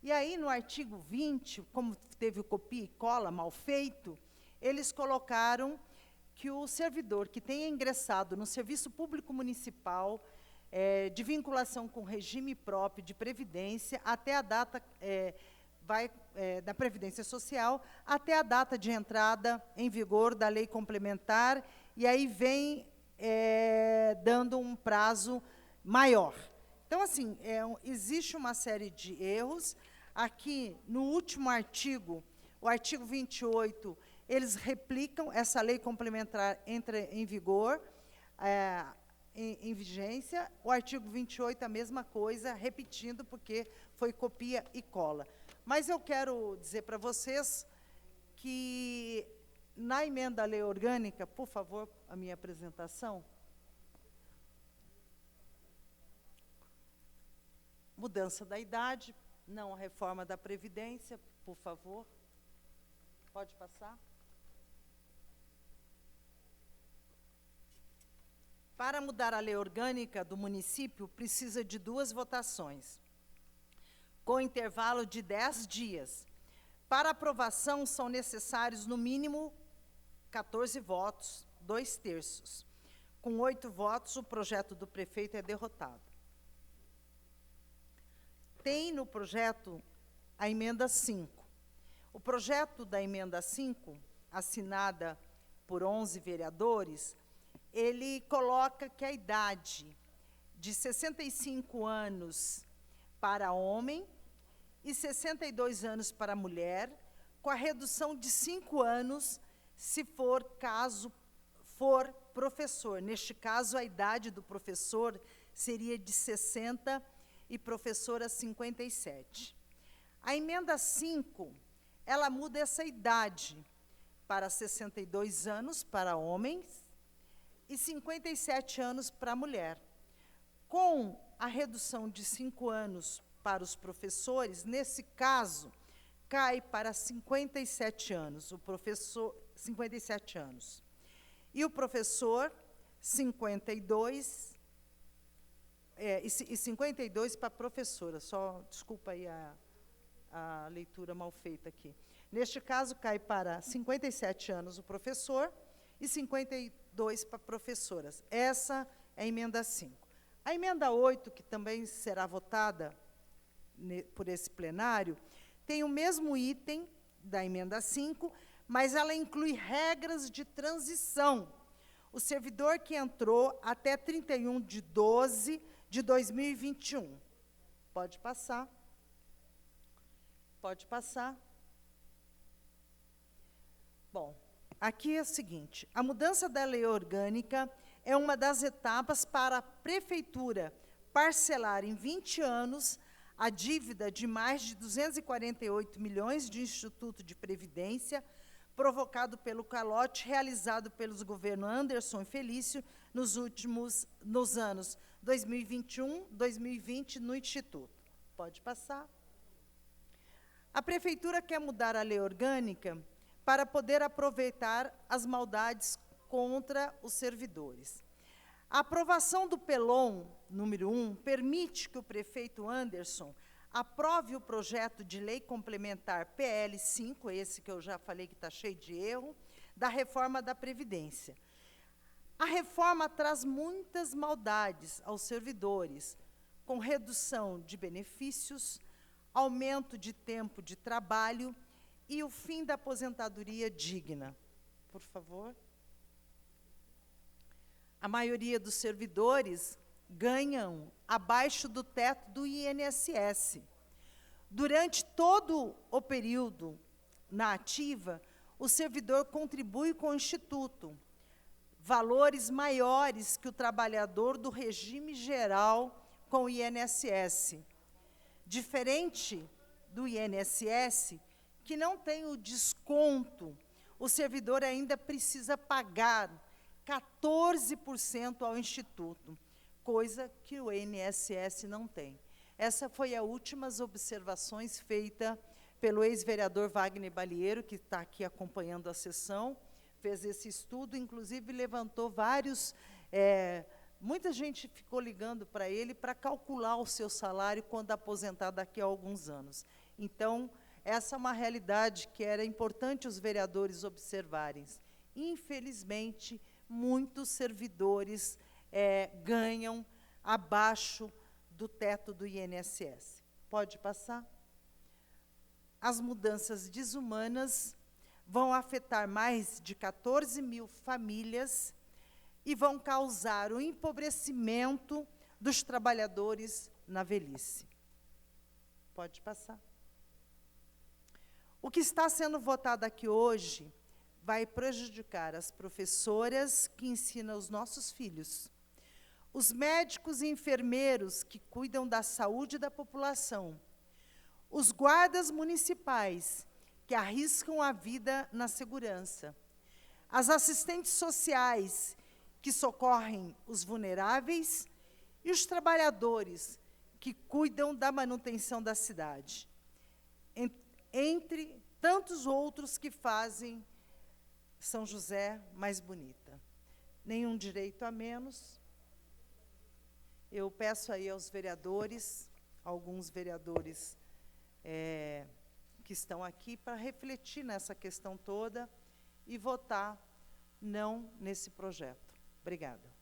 E aí, no artigo 20, como teve o copia e cola mal feito, eles colocaram que o servidor que tenha ingressado no serviço público municipal, de vinculação com regime próprio de previdência, até a data, da Previdência Social, até a data de entrada em vigor da lei complementar, e aí vem dando um prazo maior. Então, assim, existe uma série de erros. Aqui, no último artigo, o artigo 28, eles replicam, essa lei complementar entra em vigor, em vigência. O artigo 28, a mesma coisa, repetindo, porque foi copia e cola. Mas eu quero dizer para vocês que, na emenda à lei orgânica, por favor, a minha apresentação, mudança da idade, não a reforma da Previdência, por favor. Pode passar. Para mudar a lei orgânica do município, precisa de 2 votações, com intervalo de 10 dias. Para aprovação, são necessários, no mínimo, 14 votos, 2/3. Com 8 votos, o projeto do prefeito é derrotado. Tem no projeto a emenda 5. O projeto da emenda 5, assinada por 11 vereadores, ele coloca que a idade de 65 anos para homem e 62 anos para mulher, com a redução de 5 anos, se for caso for professor. Neste caso, a idade do professor seria de 60 e professora 57. A emenda 5, ela muda essa idade para 62 anos para homens e 57 anos para a mulher. Com a redução de 5 anos para os professores, nesse caso, cai para 57 anos, o professor, 57 anos. E o professor, 52, e 52 para a professora, desculpa aí a leitura mal feita aqui. Neste caso, cai para 57 anos o professor e 52 para professoras. Essa é a emenda 5. A emenda 8, que também será votada por esse plenário, tem o mesmo item da emenda 5, mas ela inclui regras de transição. O servidor que entrou até 31 de 12 de 2021. Pode passar. Pode passar. Bom, aqui é o seguinte, a mudança da lei orgânica é uma das etapas para a Prefeitura parcelar em 20 anos a dívida de mais de 248 milhões de Instituto de Previdência, provocado pelo calote realizado pelos governos Anderson e Felício nos anos 2021, 2020 no Instituto. Pode passar. A Prefeitura quer mudar a lei orgânica para poder aproveitar as maldades contra os servidores. A aprovação do PELON, número 1, permite que o prefeito Anderson aprove o projeto de lei complementar PL 5, esse que eu já falei que está cheio de erro, da reforma da Previdência. A reforma traz muitas maldades aos servidores, com redução de benefícios, aumento de tempo de trabalho e o fim da aposentadoria digna. Por favor. A maioria dos servidores ganham abaixo do teto do INSS. Durante todo o período na ativa, o servidor contribui com o Instituto, valores maiores que o trabalhador do regime geral com o INSS. Diferente do INSS, que não tem o desconto, o servidor ainda precisa pagar 14% ao Instituto, coisa que o INSS não tem. Essa foi a últimas observações feita pelo ex-vereador Wagner Balieiro, que está aqui acompanhando a sessão, fez esse estudo, inclusive levantou vários... muita gente ficou ligando para ele para calcular o seu salário quando aposentar daqui a alguns anos. Então, essa é uma realidade que era importante os vereadores observarem. Infelizmente, muitos servidores ganham abaixo do teto do INSS. Pode passar? As mudanças desumanas vão afetar mais de 14 mil famílias e vão causar o empobrecimento dos trabalhadores na velhice. Pode passar. O que está sendo votado aqui hoje vai prejudicar as professoras que ensinam os nossos filhos, os médicos e enfermeiros que cuidam da saúde da população, os guardas municipais que arriscam a vida na segurança, as assistentes sociais que socorrem os vulneráveis e os trabalhadores que cuidam da manutenção da cidade, entre tantos outros que fazem São José mais bonita. Nenhum direito a menos. Eu peço aí aos vereadores, alguns vereadores que estão aqui, para refletir nessa questão toda e votar não nesse projeto. Obrigada.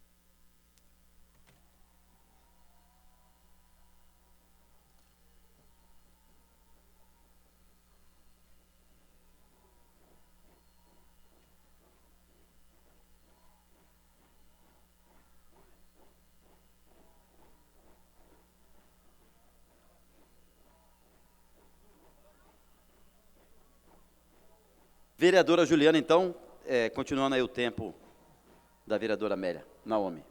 Vereadora Juliana, então, continuando aí o tempo da vereadora Amélia. Naomi.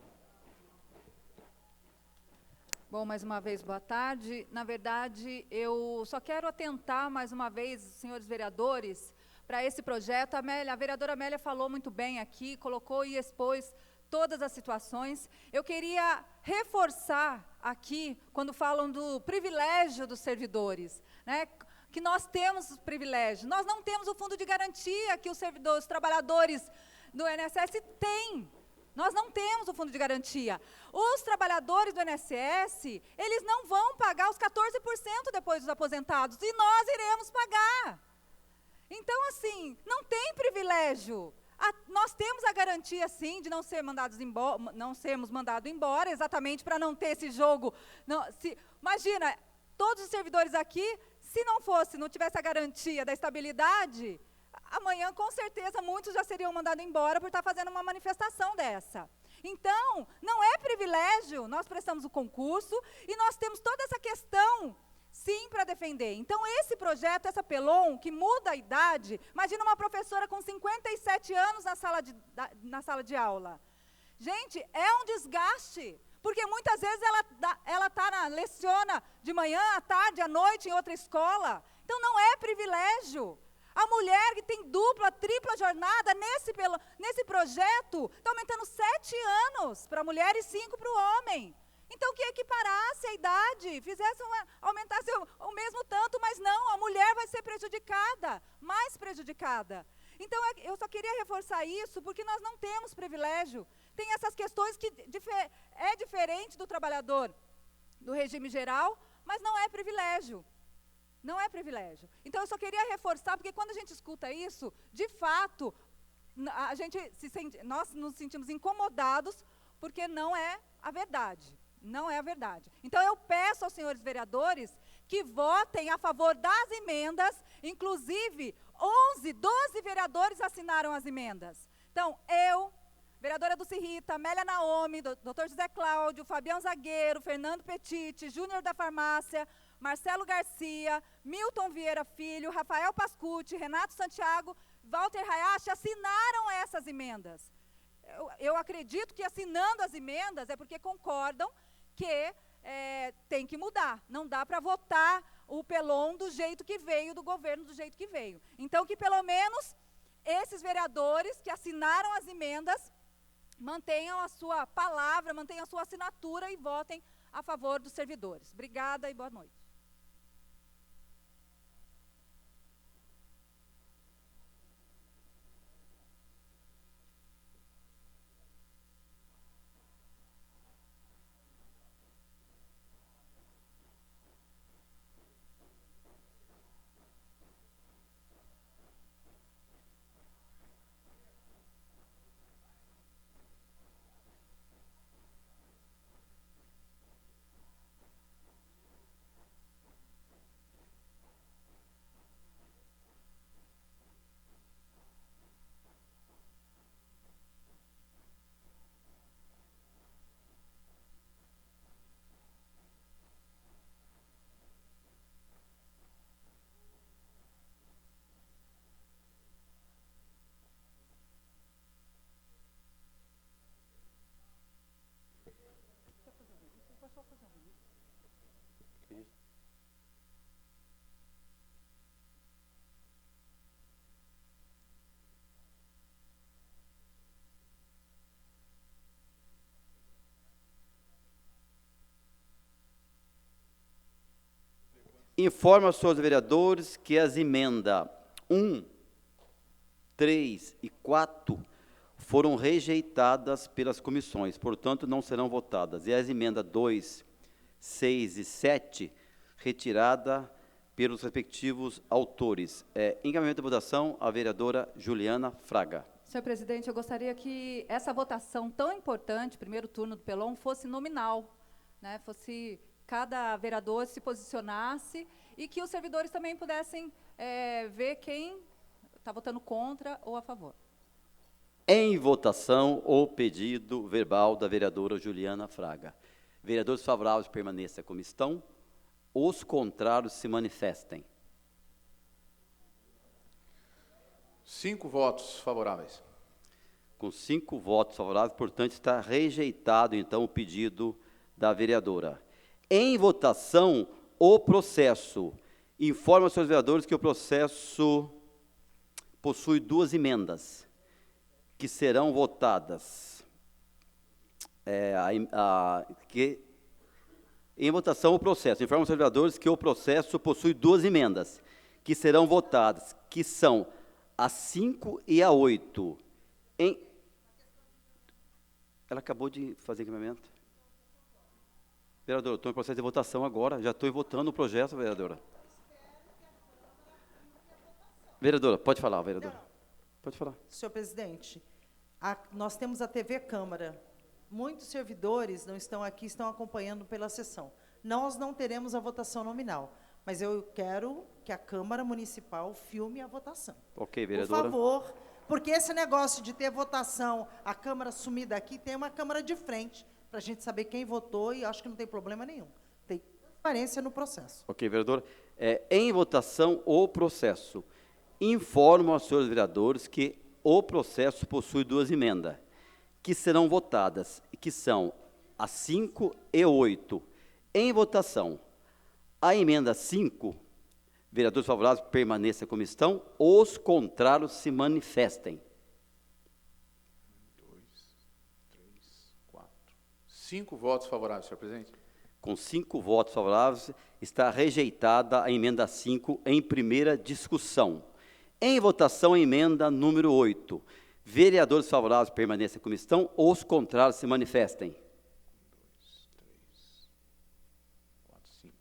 Bom, mais uma vez, boa tarde. Na verdade, eu só quero atentar mais uma vez, senhores vereadores, para esse projeto. A vereadora Amélia falou muito bem aqui, colocou e expôs todas as situações. Eu queria reforçar aqui, quando falam do privilégio dos servidores, né, que nós temos privilégio. Nós não temos o fundo de garantia que os trabalhadores do INSS têm. Nós não temos o fundo de garantia. Os trabalhadores do INSS, eles não vão pagar os 14% depois dos aposentados, e nós iremos pagar. Então, assim, não tem privilégio. Nós temos a garantia, sim, de não sermos mandados embora, exatamente para não ter esse jogo. Imagina, todos os servidores aqui, se não tivesse a garantia da estabilidade, amanhã, com certeza, muitos já seriam mandados embora por estar fazendo uma manifestação dessa. Então, não é privilégio, nós prestamos o concurso e nós temos toda essa questão sim, para defender. Então, esse projeto, essa PELON, que muda a idade, imagina uma professora com 57 anos na sala de aula. Gente, é um desgaste, porque muitas vezes ela leciona de manhã, à tarde, à noite, em outra escola. Então, não é privilégio. A mulher que tem dupla, tripla jornada, nesse projeto, está aumentando 7 anos para a mulher e 5 para o homem. Então, que equiparasse a idade, aumentasse o mesmo tanto, mas não, a mulher vai ser prejudicada, mais prejudicada. Então, eu só queria reforçar isso, porque nós não temos privilégio. Tem essas questões que é diferente do trabalhador do regime geral, mas não é privilégio. Não é privilégio. Então, eu só queria reforçar, porque quando a gente escuta isso, de fato, nós nos sentimos incomodados, porque não é a verdade. Não é a verdade. Então, eu peço aos senhores vereadores que votem a favor das emendas, inclusive 12 vereadores assinaram as emendas. Então, eu, vereadora Dulce Rita, Amélia Naomi, doutor José Cláudio, Fabião Zagueiro, Fernando Petiti, Júnior da Farmácia, Marcelo Garcia, Milton Vieira Filho, Rafael Pascucci, Renato Santiago, Walter Hayashi assinaram essas emendas. Eu acredito que assinando as emendas é porque concordam que tem que mudar. Não dá para votar o PELON do jeito que veio, do governo do jeito que veio. Então, que pelo menos esses vereadores que assinaram as emendas mantenham a sua palavra, mantenham a sua assinatura e votem a favor dos servidores. Obrigada e boa noite. Informa aos senhores vereadores que as emendas 1, 3 e 4 foram rejeitadas pelas comissões, portanto, não serão votadas. E as emendas 2, 6 e 7, retirada pelos respectivos autores. Encaminhamento de votação, a vereadora Juliana Fraga. Senhor presidente, eu gostaria que essa votação tão importante, primeiro turno do PELON, fosse nominal, né? Fosse cada vereador se posicionasse e que os servidores também pudessem ver quem está votando contra ou a favor. Em votação, o pedido verbal da vereadora Juliana Fraga. Vereadores favoráveis permaneçam como estão. Os contrários se manifestem. 5 votos favoráveis. Com 5 votos favoráveis, portanto, está rejeitado, então, o pedido da vereadora. Em votação, o processo. Informa aos seus vereadores que o processo possui 2 emendas, que serão votadas. Em votação, o processo. Informa aos seus vereadores que o processo possui 2 emendas, que serão votadas, que são a 5 e a 8. Ela acabou de fazer encaminhamento. Vereadora, estou em processo de votação agora, já estou votando o projeto, vereadora. Vereadora, pode falar, vereadora. Pode falar. Senhor presidente, nós temos a TV Câmara. Muitos servidores não estão aqui, estão acompanhando pela sessão. Nós não teremos a votação nominal, mas eu quero que a Câmara Municipal filme a votação. Ok, vereadora. Por favor, porque esse negócio de ter votação, a Câmara sumir daqui, tem uma Câmara de frente, para a gente saber quem votou, e acho que não tem problema nenhum. transparência no processo. Ok, vereador. Em votação, o processo. Informo aos senhores vereadores que o processo possui 2 emendas, que serão votadas, que são a 5 e 8. Em votação, a emenda 5, vereadores favoráveis permaneçam como estão, os contrários se manifestem. 5 votos favoráveis, senhor presidente. Com 5 votos favoráveis, está rejeitada a emenda 5 em primeira discussão. Em votação, a emenda número 8. Vereadores favoráveis permaneçam como estão, os contrários se manifestem.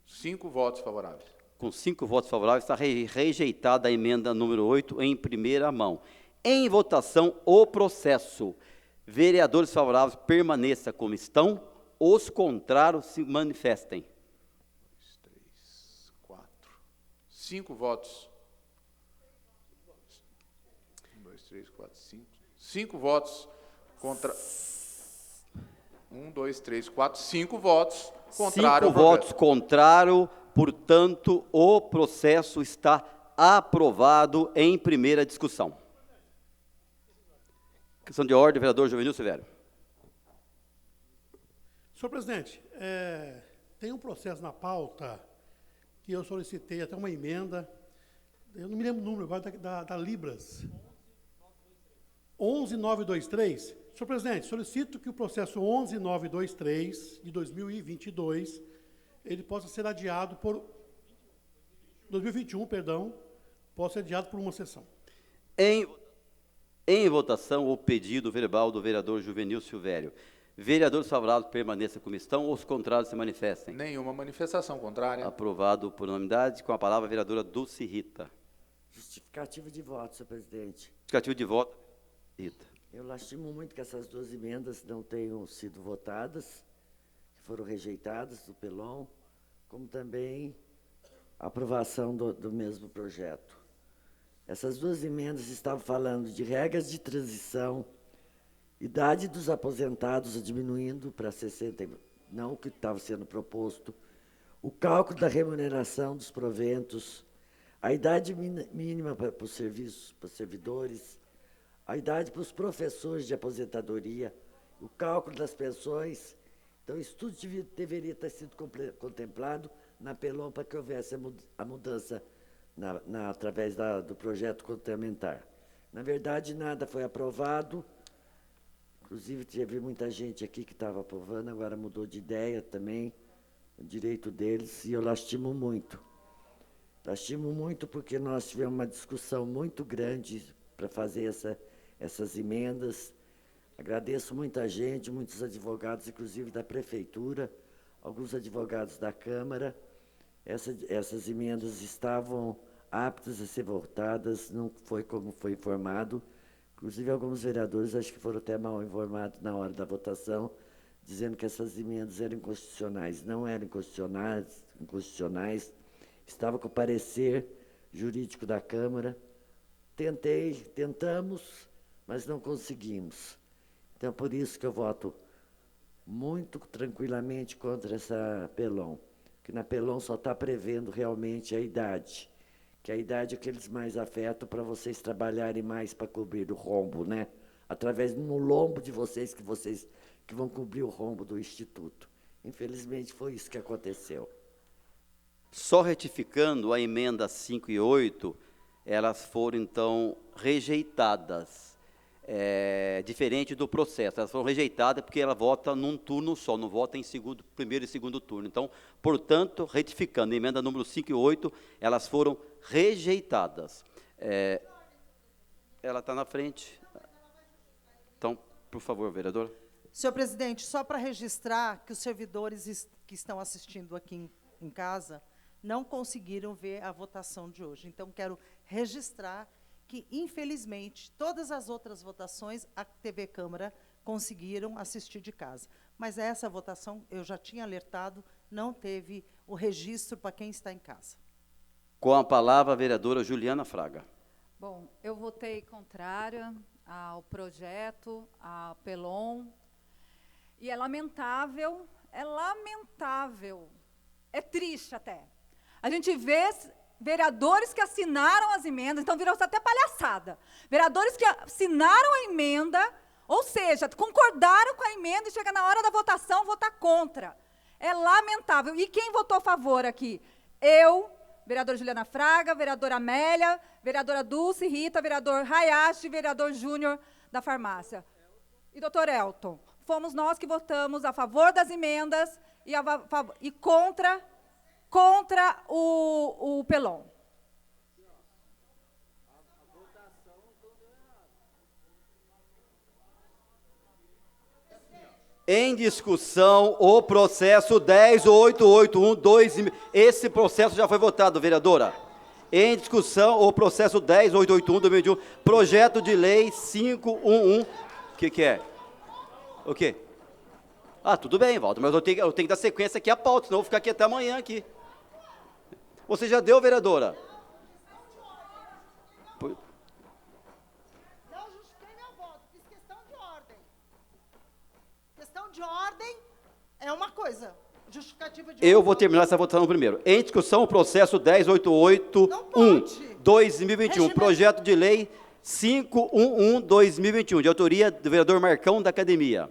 5 votos favoráveis. Com 5 votos favoráveis, está rejeitada a emenda número 8 em primeira mão. Em votação, o processo. Vereadores favoráveis permaneçam como estão, os contrários se manifestem. 5 votos. 1, 2, 3, 4, 5. 5 votos contra. 1, 2, 3, 4, 5 votos contrário. 5 votos contrário, portanto, o processo está aprovado em primeira discussão. Questão de ordem, vereador Juvenil Silvério. Senhor presidente, tem um processo na pauta que eu solicitei até uma emenda, eu não me lembro o número agora, da Libras. 11923. Senhor presidente, solicito que o processo 11923, de 2022, ele possa ser adiado por... 2021, perdão, possa ser adiado por uma sessão. Em votação, o pedido verbal do vereador Juvenil Silvério. Vereadores favoráveis permaneçam como estão, os contrários se manifestem. Nenhuma manifestação contrária. Aprovado por unanimidade. Com a palavra, a vereadora Dulce Rita. Justificativa de voto, senhor presidente. Justificativo de voto, Rita. Eu lastimo muito que essas 2 emendas não tenham sido votadas, que foram rejeitadas do Pelon, como também a aprovação do mesmo projeto. Essas 2 emendas estavam falando de regras de transição, idade dos aposentados diminuindo para 60, não o que estava sendo proposto, o cálculo da remuneração dos proventos, a idade mínima para os serviços, para os servidores, a idade para os professores de aposentadoria, o cálculo das pensões. Então, isso tudo deveria ter sido contemplado na Pelon para que houvesse a mudança através do projeto complementar. Na verdade, nada foi aprovado. Inclusive, teve muita gente aqui que estava aprovando, agora mudou de ideia também, o direito deles, e eu lastimo muito. Lastimo muito porque nós tivemos uma discussão muito grande para fazer essas emendas. Agradeço muita gente, muitos advogados, inclusive da Prefeitura, alguns advogados da Câmara. Essas emendas estavam aptas a ser votadas, não foi como foi informado. Inclusive, alguns vereadores, acho que foram até mal informados na hora da votação, dizendo que essas emendas eram inconstitucionais. Não eram inconstitucionais, estava com o parecer jurídico da Câmara. Tentamos, mas não conseguimos. Então, por isso que eu voto muito tranquilamente contra essa Pelon, que na Pelon só está prevendo realmente a idade, que a idade é que eles mais afetam para vocês trabalharem mais para cobrir o rombo, né? Através no lombo de vocês que vão cobrir o rombo do Instituto. Infelizmente, foi isso que aconteceu. Só retificando a emenda 5 e 8, elas foram, então, rejeitadas. Diferente do processo, elas foram rejeitadas porque ela vota num turno só, não vota em primeiro e segundo turno. Então, portanto, retificando, emenda número 5 e 8, elas foram rejeitadas. Ela está na frente. Então, por favor, vereador. Senhor presidente, só para registrar que os servidores que estão assistindo aqui em casa não conseguiram ver a votação de hoje. Então, quero registrar que, infelizmente, todas as outras votações, a TV Câmara conseguiram assistir de casa. Mas essa votação, eu já tinha alertado, não teve o registro para quem está em casa. Com a palavra, a vereadora Juliana Fraga. Bom, eu votei contrária ao projeto, ao Pelon, e é lamentável É triste até. A gente vê vereadores que assinaram as emendas, então virou até palhaçada. Vereadores que assinaram a emenda, ou seja, concordaram com a emenda e chega na hora da votação, votar contra. É lamentável. E quem votou a favor aqui? Eu, vereadora Juliana Fraga, vereadora Amélia, vereadora Dulce Rita, vereador Hayashi, vereador Júnior da farmácia. E doutor Elton. Fomos nós que votamos a favor das emendas e contra o Pelon. Em discussão, o processo 10.881/2021. Esse processo já foi votado, vereadora. Em discussão, o processo 10.881/2021. Projeto de lei 511. O que é? O quê? Ah, tudo bem, Walter, mas eu tenho que dar sequência aqui à pauta, senão eu vou ficar aqui até amanhã aqui. Você já deu, vereadora? Não justifiquei meu voto, fiz questão de ordem. Questão de ordem é uma coisa, justificativa de Eu vou terminar essa votação primeiro. Em discussão, o processo 10.881/2021. Projeto de lei 511/2021, de autoria do vereador Marcão da Academia.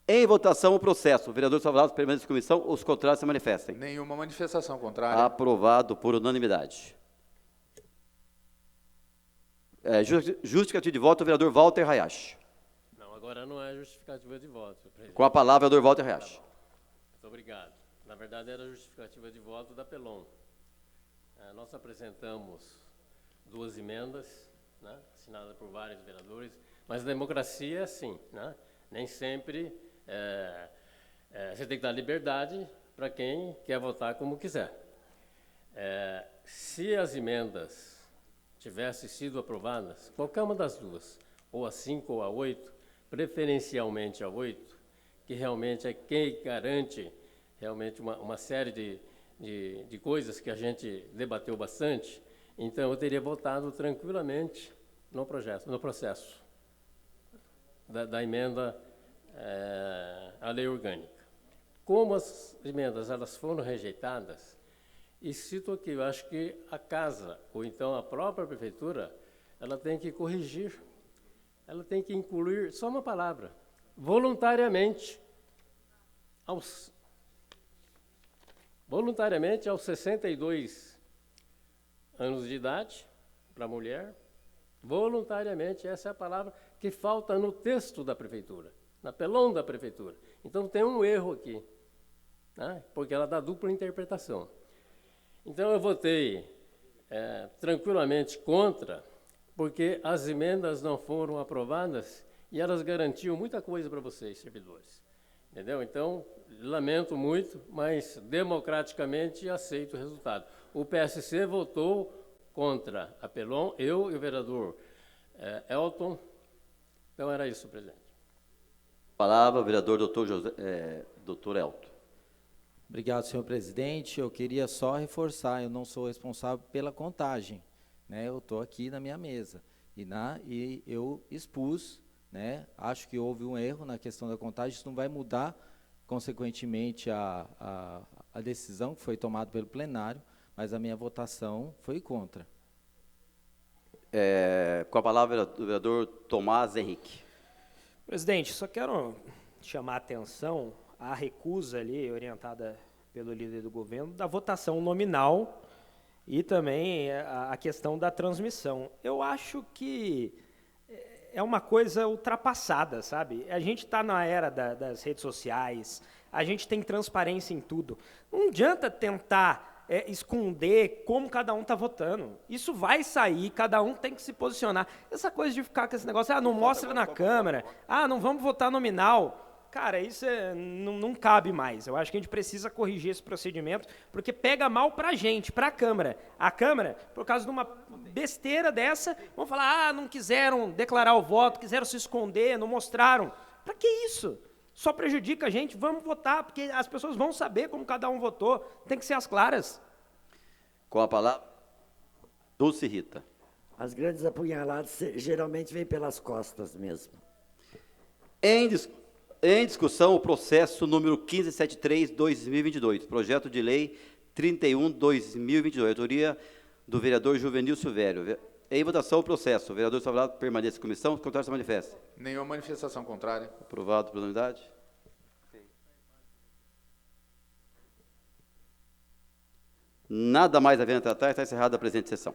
Em votação, o processo. Vereadores favoráveis, permanentes de comissão, os contrários se manifestem. Nenhuma manifestação contrária. Aprovado por unanimidade. Justificativo de voto, o vereador Walter Hayashi. Não, agora não é justificativa de voto, senhor presidente. Com a palavra, o vereador Walter Hayashi. Muito obrigado. Na verdade, era justificativa de voto da Pelon. Nós apresentamos 2 emendas, né, assinadas por vários vereadores, mas a democracia é assim, né? Nem sempre você tem que dar liberdade para quem quer votar como quiser. Se as emendas tivessem sido aprovadas, qualquer uma das duas, ou a 5 ou a 8, preferencialmente a 8, que realmente é quem garante realmente uma série de coisas que a gente debateu bastante, então eu teria votado tranquilamente no processo da emenda à lei orgânica. Como as emendas elas foram rejeitadas, e cito aqui, eu acho que a casa, ou então a própria prefeitura, ela tem que corrigir, ela tem que incluir só uma palavra, voluntariamente aos 62 anos de idade, para a mulher, voluntariamente, essa é a palavra que falta no texto da prefeitura, na Pelon da prefeitura. Então tem um erro aqui, né, porque ela dá dupla interpretação. Então eu votei tranquilamente contra, porque as emendas não foram aprovadas e elas garantiam muita coisa para vocês, servidores. Entendeu? Então, lamento muito, mas democraticamente aceito o resultado. O PSC votou contra a Pelon, eu e o vereador Elton. Então, era isso, presidente. Palavra, vereador doutor Elton. Obrigado, senhor presidente. Eu queria só reforçar, eu não sou responsável pela contagem, né? Eu estou aqui na minha mesa e eu expus, né? Acho que houve um erro na questão da contagem, isso não vai mudar, consequentemente, a decisão que foi tomada pelo plenário, mas a minha votação foi contra. Com a palavra, o vereador Tomás Henrique. Presidente, só quero chamar a atenção à recusa ali, orientada pelo líder do governo, da votação nominal e também a questão da transmissão. Eu acho que é uma coisa ultrapassada, sabe? A gente está na era das redes sociais, a gente tem transparência em tudo. Não adianta tentar esconder como cada um está votando. Isso vai sair, cada um tem que se posicionar. Essa coisa de ficar com esse negócio, não mostra na câmera, não vamos votar nominal. Cara, isso não cabe mais. Eu acho que a gente precisa corrigir esse procedimento, porque pega mal para a gente, para a Câmara. A Câmara, por causa de uma besteira dessa, vão falar, não quiseram declarar o voto, quiseram se esconder, não mostraram. Para que isso? Só prejudica a gente, vamos votar, porque as pessoas vão saber como cada um votou, tem que ser às claras. Com a palavra, Dulce Rita. As grandes apunhaladas geralmente vêm pelas costas mesmo. Em Em discussão, o processo número 1573/2022, projeto de lei 31/2022, autoria do vereador Juvenil Silvério. Em votação, o processo. O vereador favorável permanece em comissão, contrário se manifesta. Nenhuma manifestação contrária. Aprovado por unanimidade. Nada mais havendo a tratar, está encerrada a presente sessão.